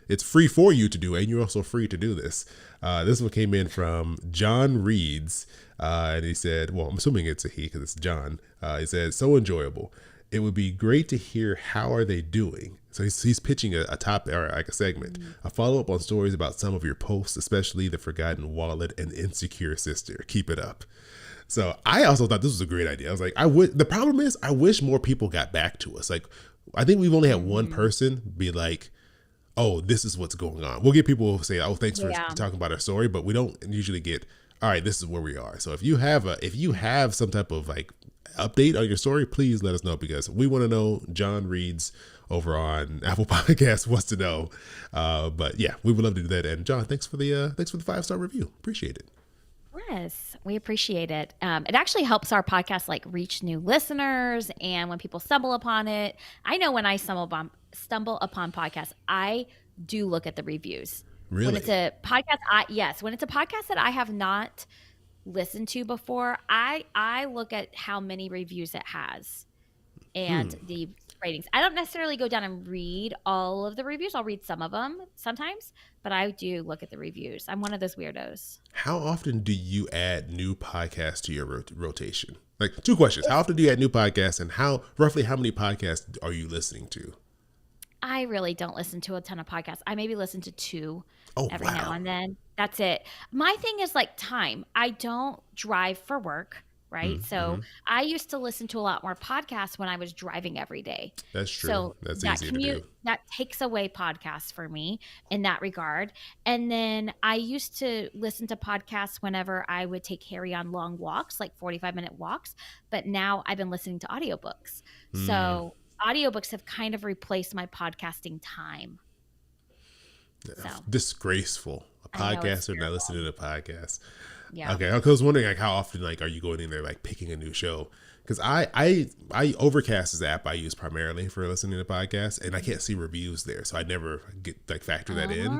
It's free for you to do, and you're also free to do this. This one came in from John Reeds, and he said, well, I'm assuming it's a he because it's John. He said, so enjoyable. It would be great to hear how are they doing. So he's pitching a topic or like a segment, a follow up on stories about some of your posts, especially the forgotten wallet and insecure sister. Keep it up. So I also thought this was a great idea. I was like, the problem is I wish more people got back to us. Like, I think we've only had one person be like, oh, this is what's going on. We'll get people who say, oh, thanks for talking about our story, but we don't usually get, all right, this is where we are. So if you have some type of like update on your story, please let us know, because we want to know. John Reeds over on Apple Podcasts wants to know. But yeah, we would love to do that. And John, thanks for the 5-star review. Appreciate it. Yes, we appreciate it. It actually helps our podcast like reach new listeners, and when people stumble upon it, I know when I stumble upon podcasts, I do look at the reviews. Really? When it's a podcast, when it's a podcast that I have not listened to before, I look at how many reviews it has, and the ratings. I don't necessarily go down and read all of the reviews. I'll read some of them sometimes, but I do look at the reviews. I'm one of those weirdos. How often do you add new podcasts to your rotation? Like, two questions. How It's often do you add new podcasts, and roughly how many podcasts are you listening to? I really don't listen to a ton of podcasts. I maybe listen to 2 Oh, every now wow. and then. That's it. My thing is like time. I don't drive for work, right? So Mm-hmm. I used to listen to a lot more podcasts when I was driving every day. That's true. So That's that easier to commute do. that takes away podcasts for me in that regard. And then I used to listen to podcasts whenever I would take Harry on long walks, like 45-minute walks, but now I've been listening to audiobooks. Mm. So audiobooks have kind of replaced my podcasting time. So Disgraceful. A I know it's podcaster not terrible. listening to podcasts. Yeah. Okay, I was wondering like how often like are you going in there like picking a new show? Because I Overcast is the app I use primarily for listening to podcasts, and I can't see reviews there, so I never get like factor that in.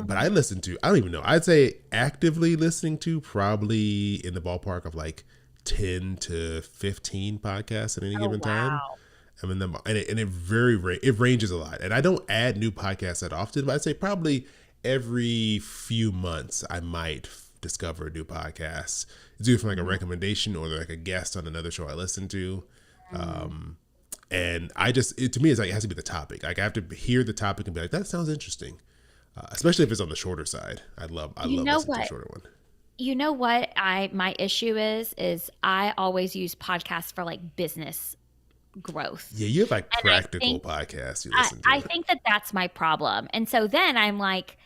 But I Oh, listen to, I don't even know, I'd say actively listening to probably in the ballpark of like 10 to 15 podcasts at any oh given time. wow. I mean, it ranges a lot, and I don't add new podcasts that often. But I'd say probably every few months I might discover a new podcast. It's either from like a Mhm, recommendation or like a guest on another show I listen to. mhm. And I just to me it's like it has to be the topic. Like I have to hear the topic and be like that sounds interesting, especially if it's on the shorter side. I You love know listening to a what? shorter one. You know what I my issue is I always use podcasts for like business growth. Yeah, you have like And I practical think podcasts you I listen I to. think that that's my problem. And so then I'm like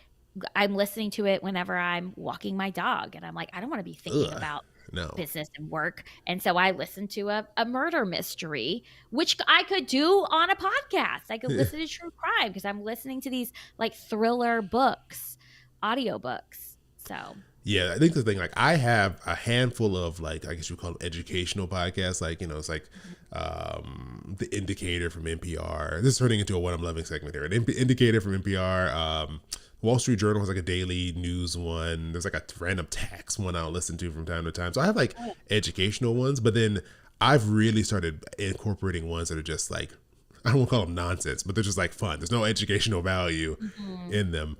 I'm listening to it whenever I'm walking my dog and I'm like I don't want to be thinking Ugh, about no. business and work. And so I listen to a murder mystery, which I could do on a podcast. I could listen to true crime because I'm listening to these like thriller books, audiobooks. So, Yeah, I think the thing, like, I have a handful of, like, I guess you call them educational podcasts. Like, it's like The Indicator from NPR. This is turning into a What I'm Loving segment here. An Indicator from NPR. Wall Street Journal has, like, a daily news one. There's, like, a random tax one I'll listen to from time to time. So I have, like, oh, educational ones. But then I've really started incorporating ones that are just, like, I don't want to call them nonsense, but they're just, like, fun. There's no educational value mhm. in them.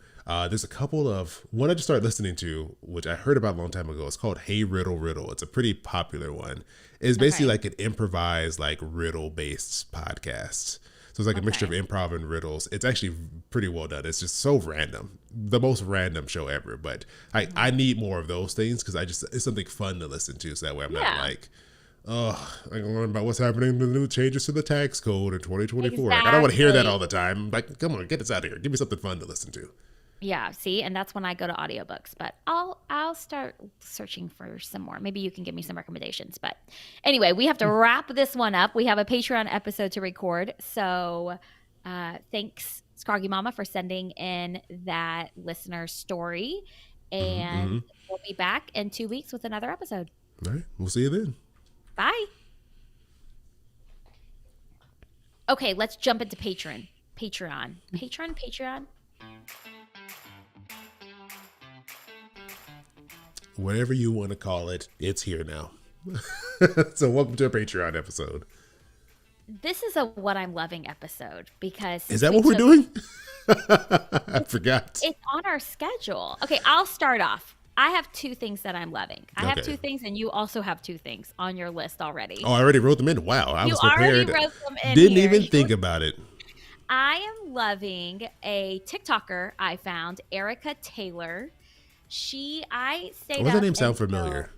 There's a couple of one I just started listening to, which I heard about a long time ago. It's called Hey Riddle Riddle. It's a pretty popular one. It's basically Okay. like an improvised, like riddle based podcast. So it's like a mixture of Okay. improv and riddles. It's actually pretty well done. It's just so random, the most random show ever. But I Mhm. need more of those things because it's something fun to listen to. So that way I'm not Yeah, like, oh, I can learn about what's happening to the new changes to the tax code in 2024. Like I don't want to hear that exactly. all the time. Like, come on, get this out of here. Give me something fun to listen to. Yeah, see, and that's when I go to audiobooks, but I'll start searching for some more. Maybe you can give me some recommendations. But anyway, we have to wrap this one up. We have a Patreon episode to record. So thanks, Scroggy Mama, for sending in that listener story. Mm-hmm. And we'll be back in 2 weeks with another episode. All right. We'll see you then. Bye. Okay, let's jump into Patreon. Patreon. Whatever you want to call it, it's here now. So welcome to a Patreon episode. This is a what I'm loving episode because Is since that we what we're took doing? I forgot. it's on our schedule. Okay, I'll start off. I have 2 things that I'm loving. I have Okay. 2 things, and you also have 2 things on your list Oh, already. I already wrote them in. Wow, I You was already prepared. wrote them in Didn't here. even think about it. I am loving a TikToker I found, Erica Taylor. I stayed Why does that up name sound until familiar?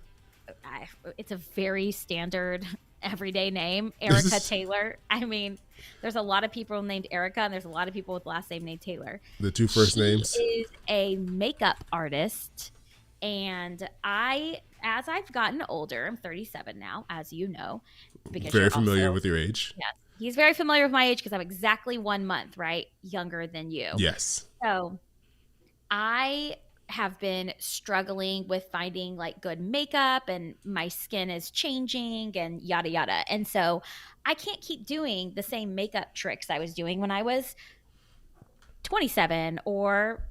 it's a very standard everyday name, This Erica is Taylor. I mean, there's a lot of people named Erica, and there's a lot of people with last name named Taylor. the two first She names. is a makeup artist, and as I've gotten older, I'm 37 now, as you know, because Very you're familiar also, with your age. yes, he's very familiar with my age because I'm exactly 1 month, right, younger than you. Yes. So I have been struggling with finding like good makeup, and my skin is changing and yada yada. And so I can't keep doing the same makeup tricks I was doing when I was 27 or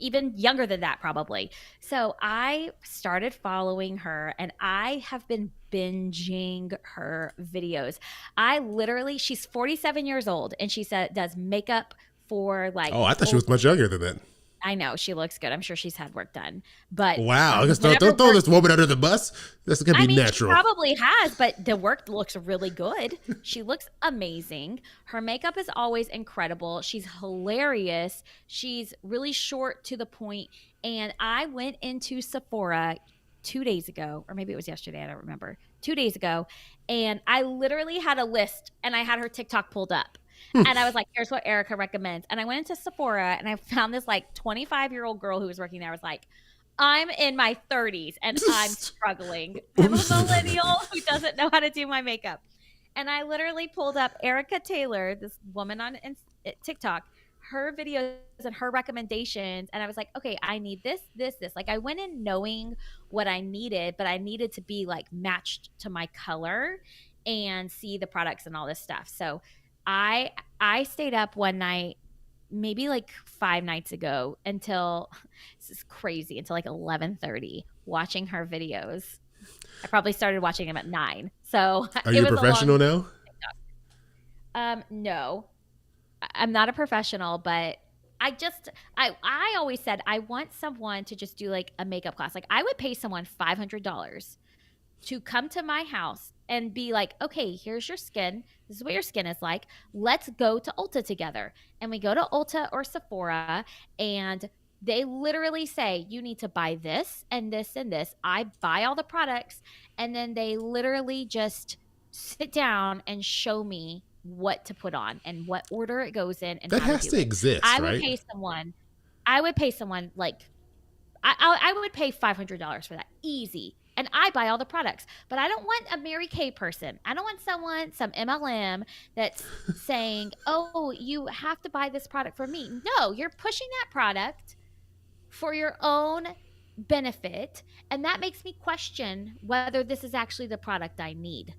even younger than that probably. So I started following her and I have been binging her videos. I literally, she's 47 years old and she said does makeup for like Oh, I thought she old. was much younger than that. I know she looks good. I'm sure she's had work done, but Wow. I guess whatever don't throw work. this woman under the bus. That's going to I be mean, she natural. probably has, but the work looks really good. She looks amazing. Her makeup is always incredible. She's hilarious. She's really short to the point. And I went into Sephora 2 days ago, or maybe it was yesterday. I don't remember. 2 days ago. And I literally had a list and I had her TikTok pulled up. And I was like, here's what Erica recommends. And I went into Sephora and I found this like 25-year-old girl who was working there. I was like, I'm in my 30s and I'm struggling. I'm a millennial who doesn't know how to do my makeup. And I literally pulled up Erica Taylor, this woman on TikTok, her videos and her recommendations. And I was like, okay, I need this, this, this. Like I went in knowing what I needed, but I needed to be like matched to my color and see the products and all this stuff. So I stayed up one night, maybe like 5 nights ago, until this is crazy, until like 11:30 watching her videos. I probably started watching them at 9. So Are it you a was a long professional now? no. I'm not a professional, but I always said I want someone to just do like a makeup class. Like I would pay someone $500 to come to my house and be like, okay, here's your skin. This is what your skin is like. Let's go to Ulta together. And we go to Ulta or Sephora, and they literally say, you need to buy this and this and this. I buy all the products, and then they literally just sit down and show me what to put on and what order it goes in and That how to has do to it. exist, I would right? pay someone, I would pay someone like I would pay $500 for that easy. And I buy all the products, but I don't want a Mary Kay person. I don't want some MLM that's saying, "Oh, you have to buy this product for me." No, you're pushing that product for your own benefit, and that makes me question whether this is actually the product I need.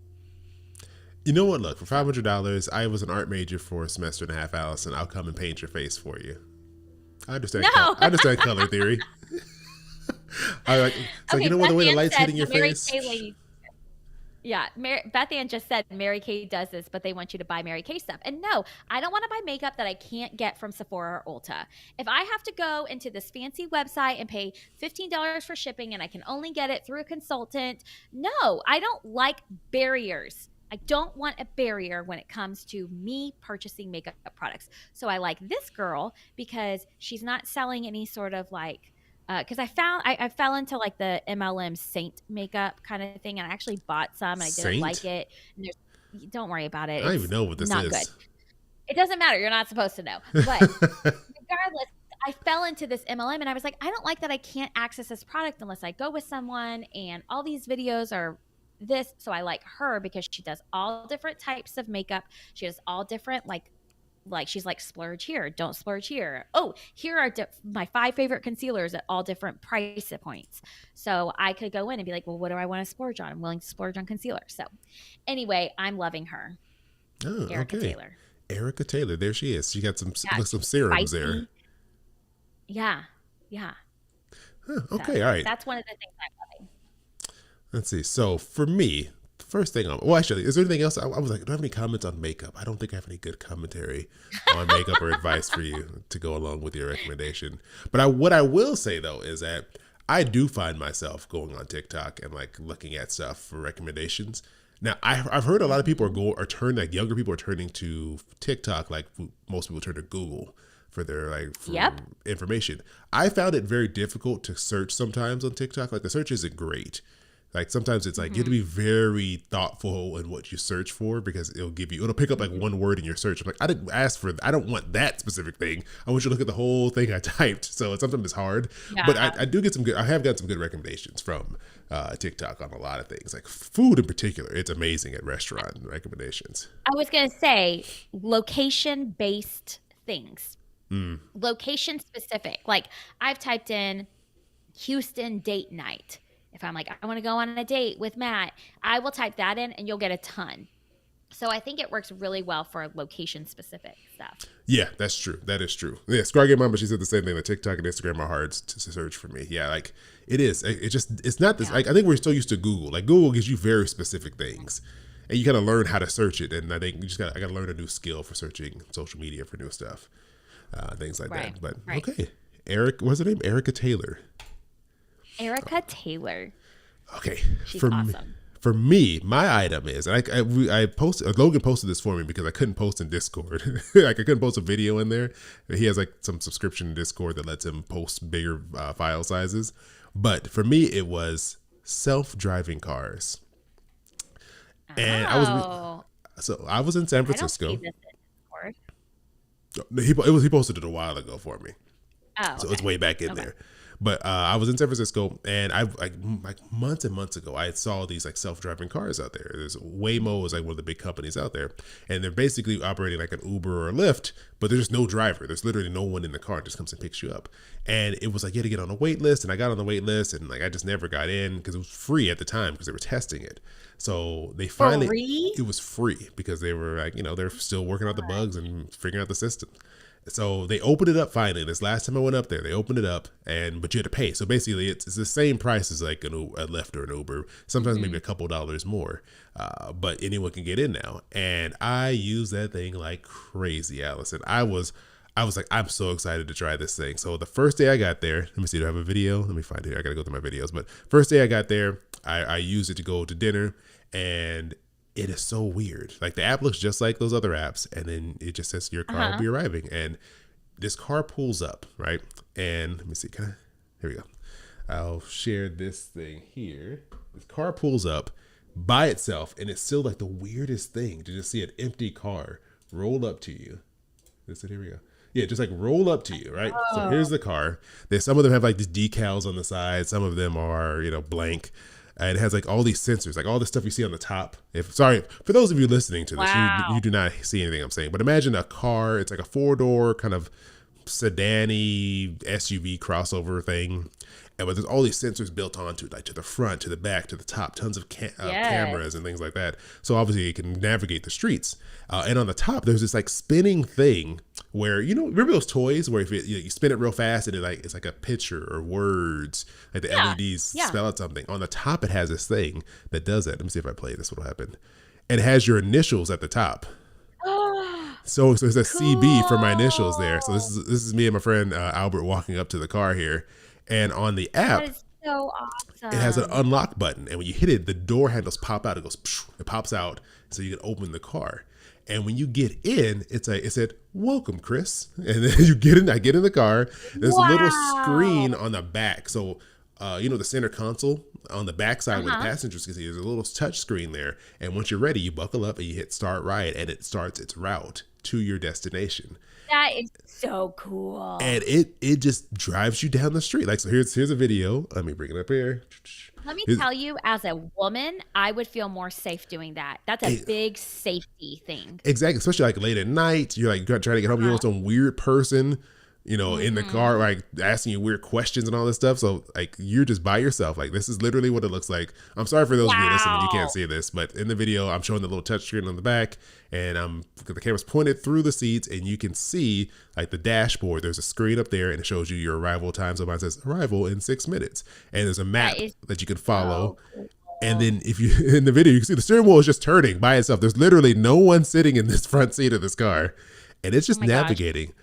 You know what? Look, for So, $500, I was an art major for a semester and a half, Allison. I'll come and paint your face for you. I understand. no. I understand color theory. I like. It's like you Okay, know what the Beth way the Ann light's said hitting the your Mary face. Kay lady. Yeah, Beth Ann just said Mary Kay does this, but they want you to buy Mary Kay stuff. And no, I don't want to buy makeup that I can't get from Sephora or Ulta. If I have to go into this fancy website and pay $15 for shipping and I can only get it through a consultant, no, I don't like barriers. I don't want a barrier when it comes to me purchasing makeup products. So I like this girl because she's not selling any sort of like because I fell into like the MLM Saint makeup kind of thing, and I actually bought some and I didn't like Saint? it. And don't worry about it; I don't even it's know what this not good. is. It doesn't matter; you're not supposed to know. But regardless, I fell into this MLM, and I was like, I don't like that I can't access this product unless I go with someone. And all these videos are this, so I like her because she does all different types of makeup. She does all different like she's like splurge here, don't splurge here. Oh, here are my 5 favorite concealers at all different price points. So I could go in and be like, well, what do I want to splurge on? I'm willing to splurge on concealer. So anyway, I'm loving her, Oh, Erica okay. Taylor. Erica Taylor, there she is. She got some Yeah, some she's serums there. spicy. Yeah, yeah. Huh, So okay, all right. that's one of the things I'm loving. Let's see. So for me, the first thing, well, actually, is there anything else? I was like, do I have any comments on makeup? I don't think I have any good commentary on makeup or advice for you to go along with your recommendation. But what I will say though is that I do find myself going on TikTok and like looking at stuff for recommendations. Now I've heard a lot of people are turning, like younger people are turning to TikTok like most people turn to Google for their like for Yep. information. I found it very difficult to search sometimes on TikTok. Like the search isn't great. Like sometimes it's like you have to Hmm. be very thoughtful in what you search for because it'll pick up like Hmm. one word in your search. I'm like, I don't want that specific thing. I want you to look at the whole thing I typed. So sometimes it's hard, but Yeah. I do get some good. I have got some good recommendations from TikTok on a lot of things, like food in particular. It's amazing at restaurant recommendations. I was going to say location based things, Mm. location specific. Like I've typed in Houston date night. If I'm like, I want to go on a date with Matt, I will type that in and you'll get a ton. So I think it works really well for location specific stuff. Yeah, that's true. That is true. Yeah, Scar Game Mama, she said the same thing. The TikTok and Instagram are hard to search for me. Yeah, like it is. It just, it's not this. Yeah. Like, I think we're so used to Google. Like Google gives you very specific things, and you gotta learn how to search it. And I think you just got, I gotta learn a new skill for searching social media for new stuff, things like Right. that. But Right. okay, Eric, what's her name? Erica Taylor. Erica Taylor. Okay, She's for awesome. for me, my item is, and I posted, Logan posted this for me because I couldn't post in Discord. Like I couldn't post a video in there. He has like some subscription in Discord that lets him post bigger file sizes. But for me, it was self-driving cars, and Oh, I was in San I don't see Francisco. this in Discord. He posted it a while ago for me. Oh, So okay. it's way back in Okay. there. But I was in San Francisco, and I like months and months ago, I saw these like self-driving cars out there. There's Waymo is like one of the big companies out there, and they're basically operating like an Uber or a Lyft, but there's no driver. There's literally no one in the car. It just comes and picks you up. And it was like you had to get on a wait list, and I got on the wait list, and like I just never got in because it was free at the time because they were testing it. So they finally, Free? it was free because they were like, they're still working out the bugs and figuring out the system. So they opened it up finally. This last time I went up there, they opened it up, but you had to pay. So basically, it's the same price as like a Lyft or an Uber. Sometimes maybe a couple dollars more, but anyone can get in now. And I use that thing like crazy, Allison. I was like, I'm so excited to try this thing. So the first day I got there, let me see, do I have a video? Let me find it here. I gotta go through my videos. But first day I got there, I used it to go to dinner, and it is so weird. Like the app looks just like those other apps, and then it just says your car will be arriving, and this car pulls up, right? And let me see, here we go. I'll share this thing here. This car pulls up by itself, and it's still like the weirdest thing to just see an empty car roll up to you. Here we go. Yeah, just like roll up to you, right? So here's the car. There's some of them have like these decals on the side. Some of them are, blank. And it has like all these sensors, like all the stuff you see on the top. Sorry, for those of you listening to this, Wow. you do not see anything I'm saying. But imagine a car. It's like a 4-door kind of sedan-y SUV crossover thing. But there's all these sensors built onto it, like to the front, to the back, to the top, tons of cameras and things like that. So obviously it can navigate the streets. And on the top, there's this like spinning thing where, remember those toys where if you spin it real fast and it's like a picture or words, like the LEDs spell out something. On the top, it has this thing that does that. Let me see if I play this, what'll happen. And it has your initials at the top. So it's a CB for my initials there. So this is me and my friend Albert walking up to the car here. And on the app, That is so awesome. it has an unlock button, and when you hit it, the door handles pop out. It goes, it pops out, so you can open the car. And when you get in, it said, "Welcome, Chris." And then you get in. I get in the car. There's a little screen on the back, so the center console on the back side where the passengers can see. There's a little touch screen there, and once you're ready, you buckle up and you hit start ride, and it starts its route to your destination. That is so cool. And it just drives you down the street. Like, so here's a video. Let me bring it up here. Let me tell you, as a woman, I would feel more safe doing that. That's a big safety thing. Exactly. Especially like late at night. You're like trying to get home. You know, some weird person, in the car, like asking you weird questions and all this stuff. So like you're just by yourself. Like this is literally what it looks like. I'm sorry for those of you listening, you can't see this, but in the video, I'm showing the little touch screen on the back, and the camera's pointed through the seats, and you can see like the dashboard. There's a screen up there, and it shows you your arrival time. So mine says arrival in 6 minutes, and there's a map that you can follow. Cool. And then if you in the video, you can see the steering wheel is just turning by itself. There's literally no one sitting in this front seat of this car, and it's just navigating. Gosh.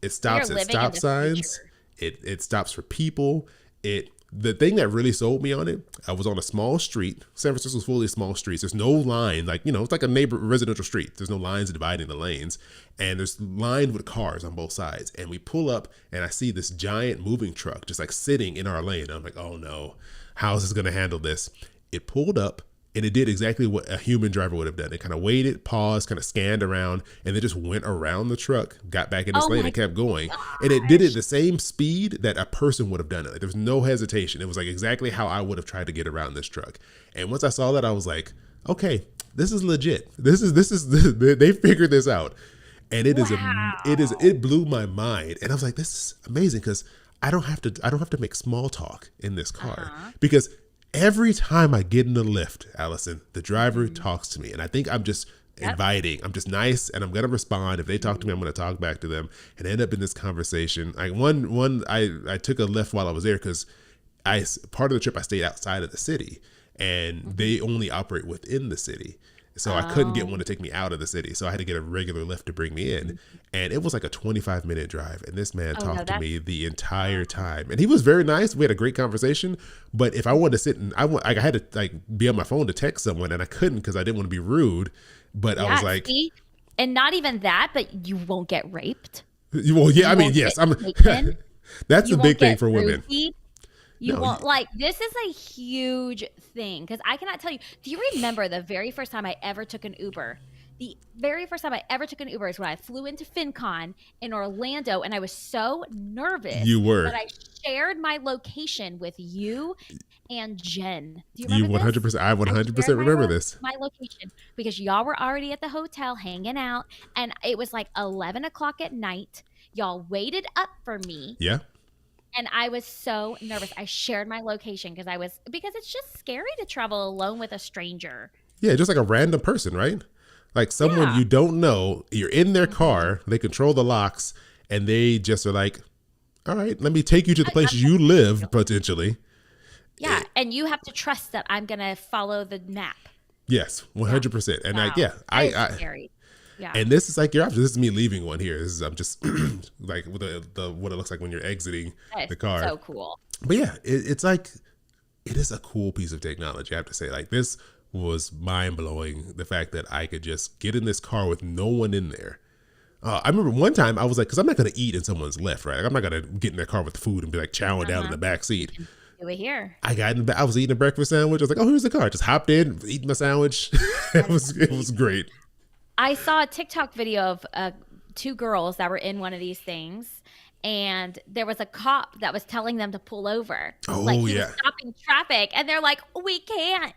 It stops at stop signs. It stops for people. The thing that really sold me on it, I was on a small street. San Francisco's fully small streets. There's no line, it's like a residential street. There's no lines dividing the lanes, and there's lined with cars on both sides. And we pull up, and I see this giant moving truck just like sitting in our lane. I'm like, oh no, how is this gonna handle this? It pulled up, and it did exactly what a human driver would have done. It kind of waited, paused, kind of scanned around, and then just went around the truck, got back in its lane, and kept going. And it did it the same speed that a person would have done it. Like, there was no hesitation. It was like exactly how I would have tried to get around this truck. And once I saw that, I was like, okay, this is legit. This is they figured this out. And it blew my mind. And I was like, this is amazing because I don't have to make small talk in this car because every time I get in the lift, Allison, the driver talks to me, and I think I'm just Yep. inviting. I'm just nice, and I'm gonna respond. If they talk to me, I'm gonna talk back to them, and end up in this conversation. Like I took a left while I was there because I part of the trip I stayed outside of the city, and Mhm. they only operate within the city. So I couldn't get one Oh. to take me out of the city. So I had to get a regular Lyft to bring me in. And it was like a 25-minute drive. And this man Oh, no, talked to that's me the entire oh, time. And he was very nice. We had a great conversation. But if I wanted to sit and I had to like be on my phone to text someone, and I couldn't because I didn't want to be rude. But I was yeah, like, see? And not even that, but you won't get raped. well, yeah, I You mean, won't yes, get I'm taken. that's the You won't big thing get for women. roofied. You No, won't like this is a huge thing because I cannot tell you. Do you remember the very first time I ever took an Uber? The very first time I ever took an Uber is when I flew into FinCon in Orlando, and I was so nervous you that were. I shared my location with you and Jen. Do you You remember this? 100%. I I shared 100% remember this. my location because y'all were already at the hotel hanging out, and it was like 11 o'clock at night. Y'all waited up for me, Yeah. and I was so nervous. I shared my location because it's just scary to travel alone with a stranger. Yeah, just like a random person, right? Like someone Yeah. you don't know, you're in their Mhm. car, they control the locks, and they just are like, all right, let me take you to the I'm places you gonna take you. live potentially. Yeah, and you have to trust that I'm gonna follow the map. Yes, Yeah. 100%. And like, Wow. yeah, That is scary. Yeah. and this is like your option. This is me leaving one here. This is I'm just like with the what it looks like when you're exiting That the is car. so cool. But yeah, it's like it is a cool piece of technology. I have to say, like this was mind blowing. The fact that I could just get in this car with no one in there. I remember one time I was like, because I'm not gonna eat in someone's left, right? Like, I'm not gonna get in their car with food and be like chowing down in Uh-huh. the back You seat. can do it here. I got in I was eating a breakfast sandwich. I was like, oh, here's the car. I just hopped in, eating my sandwich. It was great. I saw a TikTok video of two girls that were in one of these things, and there was a cop that was telling them to pull over. Like Oh he was yeah, stopping traffic, and they're like, we can't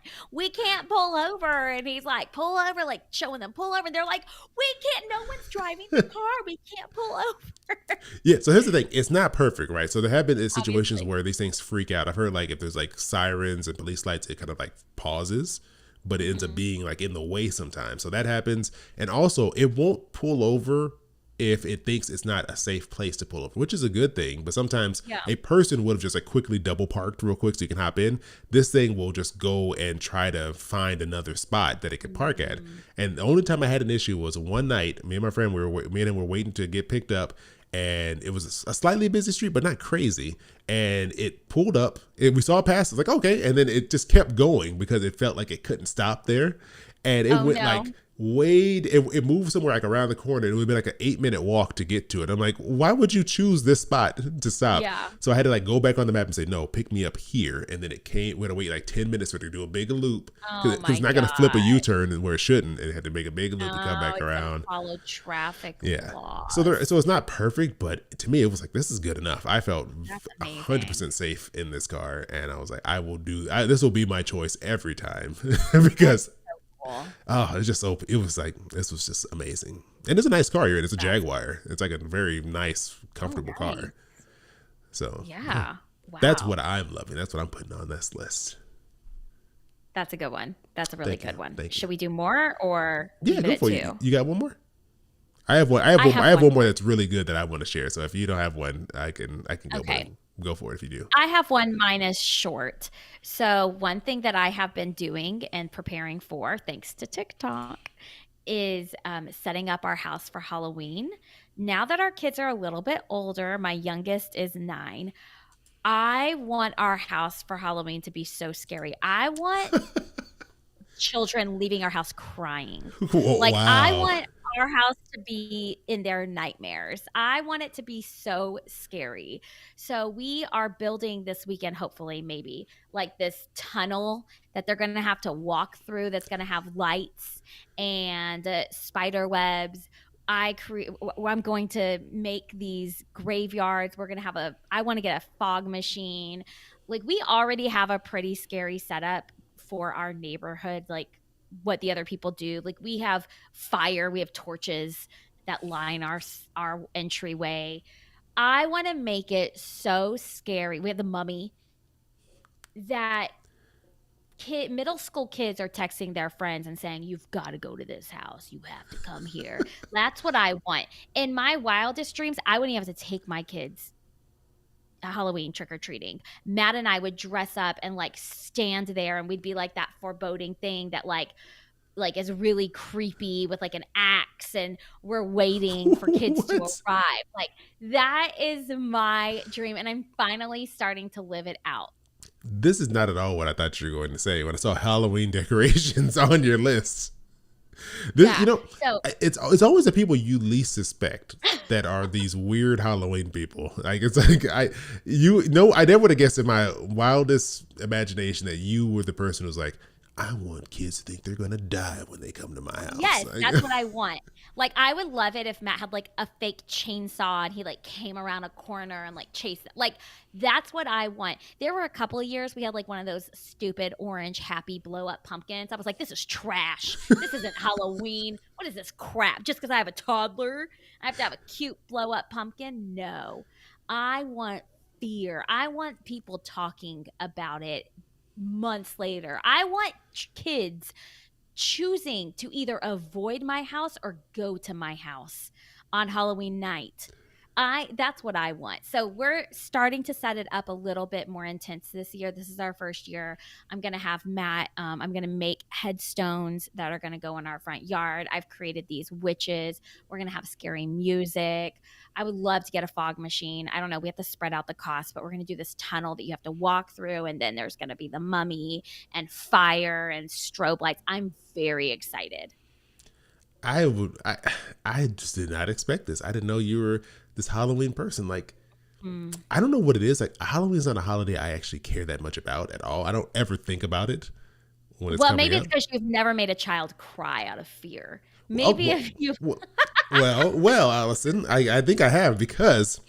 pull over." And he's like, "Pull over," like showing them pull over. And they're like, "We can't. No one's driving the car. We can't pull over." yeah. So here's the thing: it's not perfect, right? So there have been situations Obviously. where these things freak out. I've heard like if there's like sirens and police lights, it kind of like pauses, but it ends up Hmm. being like in the way sometimes. So that happens, and also it won't pull over if it thinks it's not a safe place to pull over, which is a good thing. But sometimes Yeah. a person would have just like quickly double parked real quick so you can hop in. This thing will just go and try to find another spot that it could park at. Mm. And the only time I had an issue was one night. Me and my friend, me and him were waiting to get picked up, and it was a slightly busy street, but not crazy. And it pulled up. We saw it pass. It's like okay, and then it just kept going because it felt like it couldn't stop there, and it Oh went like no. it moved somewhere like around the corner. It would be like an 8-minute walk to get to it. I'm like, why would you choose this spot to stop? Yeah. So I had to like go back on the map and say, no, pick me up here. And then it came. We had to wait like 10 minutes for it to do a big loop Oh because it's my not gonna flip a god. U-turn where it shouldn't. It had to make a big loop and come No, back it's gonna around. follow traffic Yeah. laws. So it's not perfect, but to me it was like this is good enough. I felt That's amazing. 100% safe in this car, and I was like, I will do. This will be my choice every time because Cool. it's just so. It was like this was just amazing, and it's a nice car. Here, it's a That's Jaguar. It's like a very nice, oh comfortable nice. car. So yeah, Yeah. that's Wow. what I'm loving. That's what I'm putting on this list. That's a good one. That's a really Thank you, good one. thank you. Should we do more or Yeah, leave it go at for it. two? You got one more? I have one. I have I one. have I have one one more more. that's really good that I want to share. So if you don't have one, I can go. But Okay. go for it if you do. I have one minus short. So, one thing that I have been doing and preparing for, thanks to TikTok, is setting up our house for Halloween. Now that our kids are a little bit older, my youngest is 9. I want our house for Halloween to be so scary. I want children leaving our house crying. Like, I Wow. want our house to be in their nightmares. I want it to be so scary. So, we are building this weekend, hopefully, maybe like this tunnel that they're going to have to walk through that's going to have lights and spider webs. I'm going to make these graveyards. I want to get a fog machine. Like, we already have a pretty scary setup for our neighborhood, like what the other people do. Like, we have fire, we have torches that line our entryway. I want to make it so scary. We have the mummy that middle school kids are texting their friends and saying, "You've got to go to this house. You have to come here." That's what I want. In my wildest dreams, I wouldn't even have to take my kids Halloween trick or treating. Matt and I would dress up and like stand there, and we'd be like that foreboding thing that like is really creepy with like an axe, and we're waiting for kids to What? arrive. Like that is my dream, and I'm finally starting to live it out. This is not at all what I thought you were going to say when I saw Halloween decorations on your list. This, Yeah. So it's always the people you least suspect that are these weird Halloween people. Like it's like I never would have guessed in my wildest imagination that you were the person who's like, I want kids to think they're gonna die when they come to my house. yes, Like, that's what I want. Like I would love it if Matt had like a fake chainsaw and he like came around a corner and like chased it. Like that's what I want. There were a couple of years we had like one of those stupid orange happy blow up pumpkins. I was like, this is trash. This isn't Halloween. What is this crap? Just because I have a toddler, I have to have a cute blow up pumpkin? No. I want fear. I want people talking about it months later. I want kids choosing to either avoid my house or go to my house on Halloween night. I That's what I want. So we're starting to set it up a little bit more intense this year. This is our first year. I'm gonna have Matt. I'm gonna make headstones that are gonna go in our front yard. I've created these witches. We're gonna have scary music. I would love to get a fog machine. I don't know. We have to spread out the cost, but we're gonna do this tunnel that you have to walk through, and then there's gonna be the mummy and fire and strobe lights. I'm very excited. I would I just did not expect this. I didn't know you were this Halloween person. Like Mm. I don't know what it is. Like Halloween is not a holiday I actually care that much about at all. I don't ever think about it when it's Well, coming maybe it's up. because you've never made a child cry out of fear. Well, Maybe if you Allison, I think I have because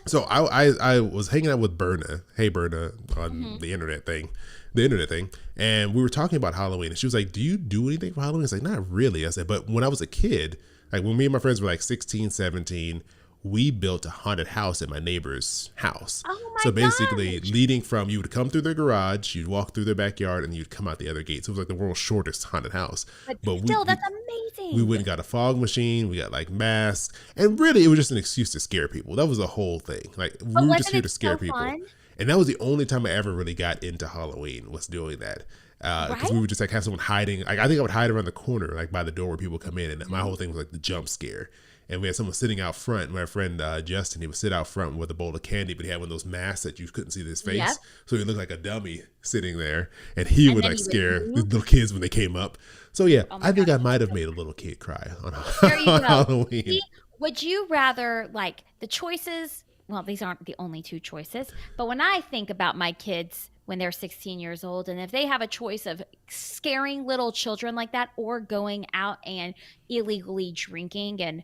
so I was hanging out with Berna, hey Berna, on Mhm. the internet thing, and we were talking about Halloween, and she was like, "Do you do anything for Halloween?" I was like, "Not really." I said, "But when I was a kid, like when me and my friends were like 16, 17, we built a haunted house at my neighbor's house. Oh So my basically, gosh. leading from you would come through their garage, you'd walk through their backyard, and you'd come out the other gate. So it was like the world's shortest haunted house. But But still, we that's we went amazing. and got a fog machine. We got like masks, and really, it was just an excuse to scare people. That was the whole thing. Like But we were just wasn't here it to scare so people, fun? and that was the only time I ever really got into Halloween was doing that. Because Right? we would just like have someone hiding. Like I think I would hide around the corner, like by the door where people come in, and my Mhm. whole thing was like the jump scare. And we had someone sitting out front. My friend Justin, he would sit out front with a bowl of candy, but he had one of those masks that you couldn't see his face, Yep. so he looked like a dummy sitting there. And he And would then like he would scare the move. little kids when they came up. So yeah, Oh my I think gosh, I that's might have so made a little kid cry on, there you on go. Halloween. See, would you rather like the choices? Well, these aren't the only two choices, but when I think about my kids when they're 16 years old, and if they have a choice of scaring little children like that or going out and illegally drinking and,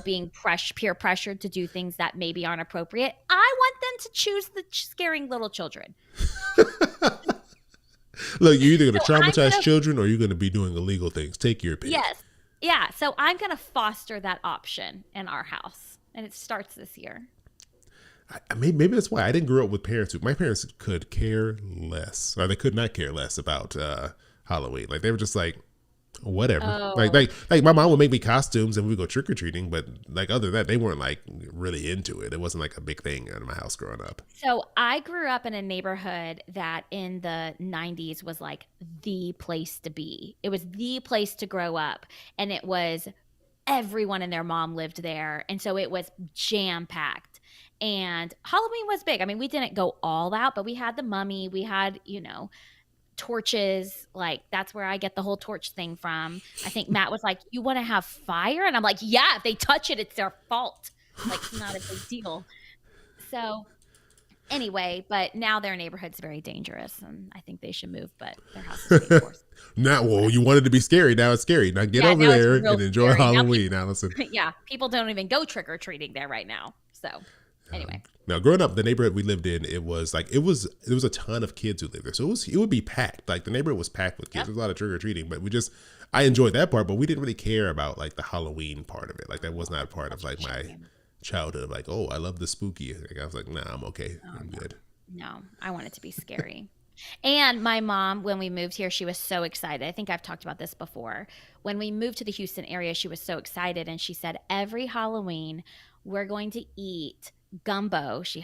being peer pressured to do things that maybe aren't appropriate, I want them to choose the scaring little children. Look, you're either going So to I'm traumatize going to, children or you're going to be doing illegal things. Take your pick. yes. Yeah. So I'm going to foster that option in our house. And it starts this year. Maybe that's why I didn't grow up with parents who my parents could care less, or they could not care less about Halloween. Like they were just like, whatever. Like Oh. like like my mom would make me costumes and we would go trick or treating, but like other than that, they weren't like really into it. It wasn't like a big thing in my house growing up. So I grew up in a neighborhood that in the 90s was like the place to be. It was the place to grow up. And it was everyone and their mom lived there. And so it was jam packed. And Halloween was big. I mean, we didn't go all out, but we had the mummy. We had, torches. Like, that's where I get the whole torch thing from. I think Matt was like, "You want to have fire?" And I'm like, "Yeah, if they touch it, it's their fault. Like, it's not a big deal." So anyway, but now their neighborhood's very dangerous, and I think they should move. But their house is paid for. Now, well, you wanted to be scary. Now it's scary. Now get Yeah, over now it's there real and enjoy scary. Now Halloween, Allison. yeah, people don't even go trick or treating there right now. So anyway, Now, growing up, the neighborhood we lived in, it was like there was a ton of kids who lived there, so it would be packed. Like the neighborhood was packed with kids. yep. There was a lot of trick or treating, but I enjoyed that part, but we didn't really care about like the Halloween part of it. Like that was not a part of Such a like my shame. childhood. Like, oh, I love the spooky. Like, I was like, nah, I'm okay. Oh I'm no, good. no, I want it to be scary. And my mom, when we moved here, she was so excited. I think I've talked about this before. When we moved to the Houston area, she was so excited. And she said, every Halloween, we're going to eat gumbo. She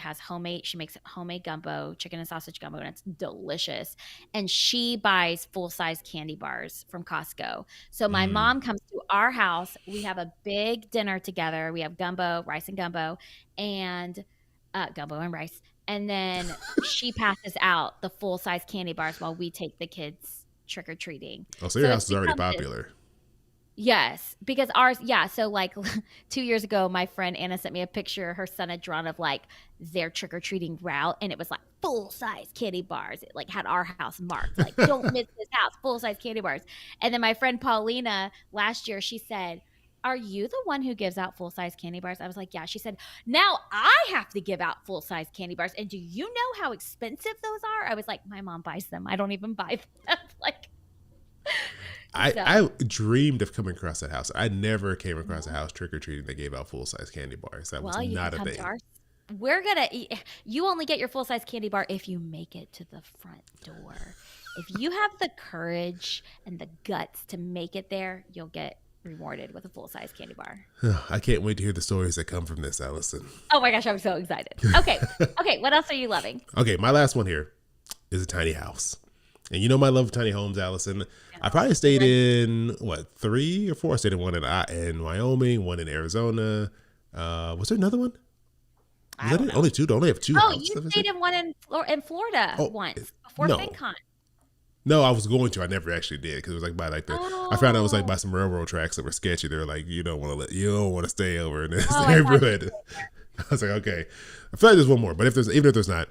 makes homemade gumbo, chicken and sausage gumbo, and it's delicious. And she buys full size candy bars from Costco. So my Mm. mom comes to our house. We have a big dinner together. We have gumbo, rice and gumbo and rice. And then she passes out the full size candy bars while we take the kids trick or treating. Oh, so your So house it's is already become this. popular. Yes, because ours, yeah. So like 2 years ago, my friend Anna sent me a picture her son had drawn of like their trick or treating route, and it was like full size candy bars. It like had our house marked, like don't miss this house, full size candy bars. And then my friend Paulina last year, she said, "Are you the one who gives out full size candy bars?" I was like, "Yeah." She said, "Now I have to give out full size candy bars, and do you know how expensive those are?" I was like, "My mom buys them. I don't even buy them." Like I so. dreamed of coming across that house. I never came across a house trick or treating that gave out full size candy bars. That was Well, you can not a come to thing. our. We're gonna. You only get your full size candy bar if you make it to the front door. If you have the courage and the guts to make it there, you'll get rewarded with a full size candy bar. I can't wait to hear the stories that come from this, Allison. Oh my gosh, I'm so excited. Okay, okay. What else are you loving? Okay, my last one here is a tiny house. And you know my love of tiny homes, Allison. I probably stayed in, what, 3 or 4? I stayed in one in Wyoming, one in Arizona. Was there another one? Was I that don't it? know. Only 2? Do I only have 2 Oh, houses? you stayed in one in Florida Oh, once before no. FinCon. No, I was going to. I never actually did because it was like by like I found out it was like Oh, by some railroad tracks that were sketchy. They were like, you don't want to stay over in this oh, I thought you neighborhood. I was like, okay. I feel like there's one more, but even if there's not,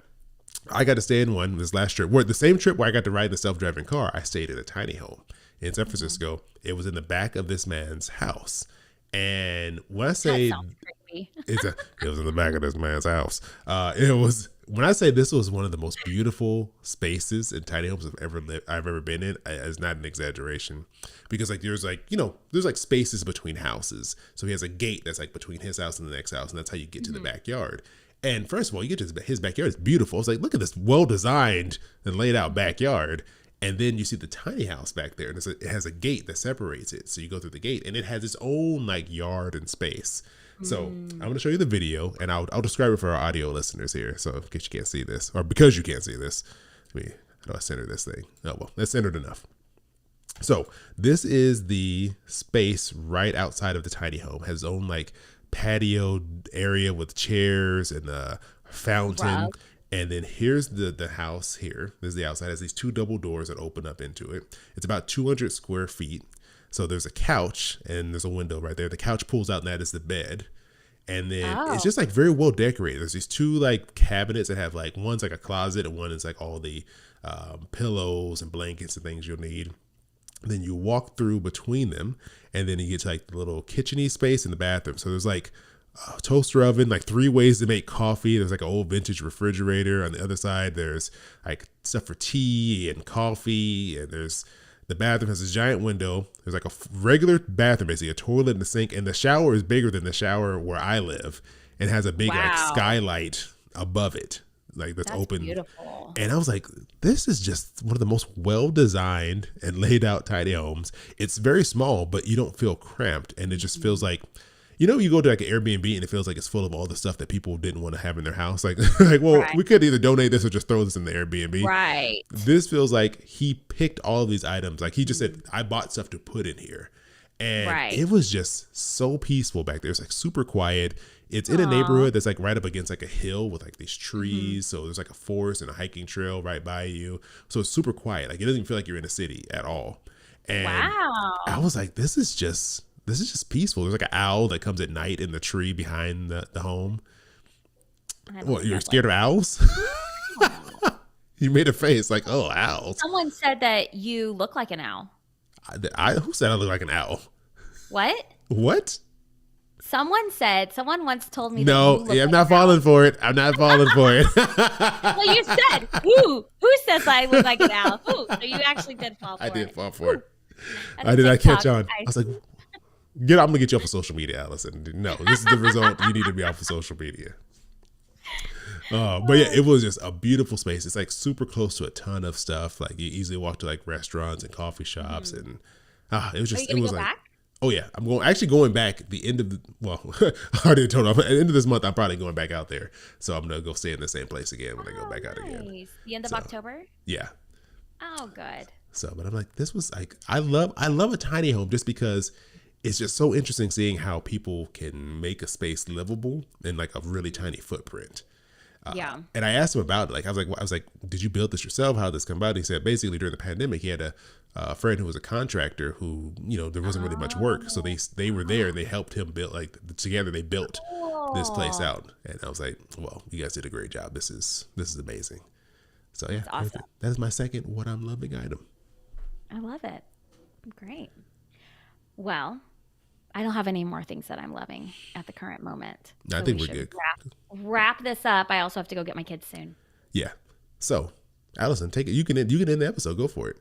I got to stay in one this last trip. Where the same trip where I got to ride in the self-driving car, I stayed in a tiny home in San Mhm. Francisco. It was in the back of this man's house, and when I That say sounds creepy. it was in the back of this man's house. It was when I say this was one of the most beautiful spaces in tiny homes I've ever been in. It's not an exaggeration, because like there's like spaces between houses. So he has a gate that's like between his house and the next house, and that's how you get to the Mhm. backyard. And first of all, you get to his backyard. It's beautiful. It's like, look at this well designed and laid out backyard. And then you see the tiny house back there, and it has a gate that separates it. So you go through the gate, and it has its own like yard and space. So I'm Mm. going to show you the video, and I'll describe it for our audio listeners here. So in case you can't see this, or because you can't see this, how do I center this thing? Oh well, that's centered enough. So this is the space right outside of the tiny home. Has its own like patio area with chairs and a fountain. Rug. And then here's the house here. This is the outside. It has these 2 double doors that open up into it. It's about 200 square feet. So there's a couch and there's a window right there. The couch pulls out, and that is the bed. And then it's Oh, just like very well decorated. There's these 2 like cabinets that have like, one's like a closet and one is like all the pillows and blankets and things you'll need. Then you walk through between them, and then you get to like the little kitcheny space in the bathroom. So there's like a toaster oven, like 3 ways to make coffee. There's like an old vintage refrigerator. On the other side, there's like stuff for tea and coffee. And the bathroom has this giant window. There's like a regular bathroom, basically a toilet and a sink. And the shower is bigger than the shower where I live, and has a big like wow. skylight above it, like that's That's open. beautiful. And I was like, this is just one of the most well designed and laid out tiny homes. It's very small, but you don't feel cramped. And it just feels Mhm. like, you go to like an Airbnb and it feels like it's full of all the stuff that people didn't want to have in their house. Like, like, well, Right. we could either donate this or just throw this in the Airbnb. Right. This feels like he picked all of these items. Like he just said, Mhm. I bought stuff to put in here. And Right. it was just so peaceful back there. It's like super quiet. It's in a Aw. neighborhood that's like right up against like a hill with like these Mhm. trees. So there's like a forest and a hiking trail right by you. So it's super quiet. Like it doesn't even feel like you're in a city at all. And I Wow. was like, this is just peaceful. There's like an owl that comes at night in the tree behind the home. I don't What, think you're I'd like scared of owls? that. You made a face like, oh, owls. Someone said that you look like an owl. Who said I look like an owl? What? What? Someone once told me that you No, look yeah, I'm like not an owl. falling for it. I'm not falling for it. Well, you said who says I look like an owl? Who? So you actually did fall I for did it. fall for it. At I a did not catch TikTok, on. I was like, I'm gonna get you off of social media, Allison. No, this is the result. You need to be off of social media. But yeah, it was just a beautiful space. It's like super close to a ton of stuff. Like you easily walk to like restaurants and coffee shops, Mhm. and it was Are you just, it gonna was go like, back? oh yeah, I'm going back the end of the, well, I already told you, at the end of this month, I'm probably going back out there. So I'm gonna go stay in the same place again when I go Oh, back out again. nice. The end of So October? yeah. Oh, good. So, but I'm like, this was like, I love a tiny home just because it's just so interesting seeing how people can make a space livable in like a really tiny footprint. Yeah. And I asked him about it. Like, I was like, did you build this yourself? How did this come about? He said basically during the pandemic, he had a friend who was a contractor who, there wasn't really much work, so Oh, they were there and they helped him build, like together they built this place cool. out. And I was like, well, you guys did a great job. This is amazing. So yeah, That's awesome. that is my second what I'm loving item. I love it. Great. Well, I don't have any more things that I'm loving at the current moment. I So we think we're should good. wrap this up. I also have to go get my kids soon. Yeah. So, Allison, take it. You can end the episode. Go for it.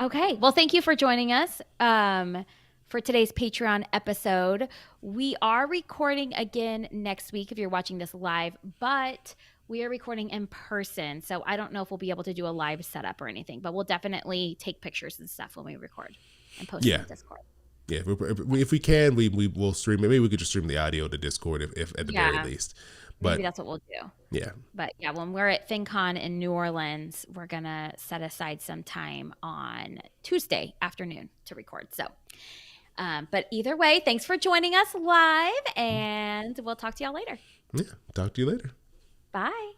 Okay. Well, thank you for joining us for today's Patreon episode. We are recording again next week if you're watching this live, but we are recording in person. So I don't know if we'll be able to do a live setup or anything, but we'll definitely take pictures and stuff when we record and post it Yeah. in Discord. Yeah. If we can, we will stream. Maybe we could just stream the audio to Discord if at the very Yeah, least. maybe But that's what we'll do. yeah. But yeah, when we're at FinCon in New Orleans, we're going to set aside some time on Tuesday afternoon to record. So, but either way, thanks for joining us live, and we'll talk to y'all later. Yeah. Talk to you later. Bye.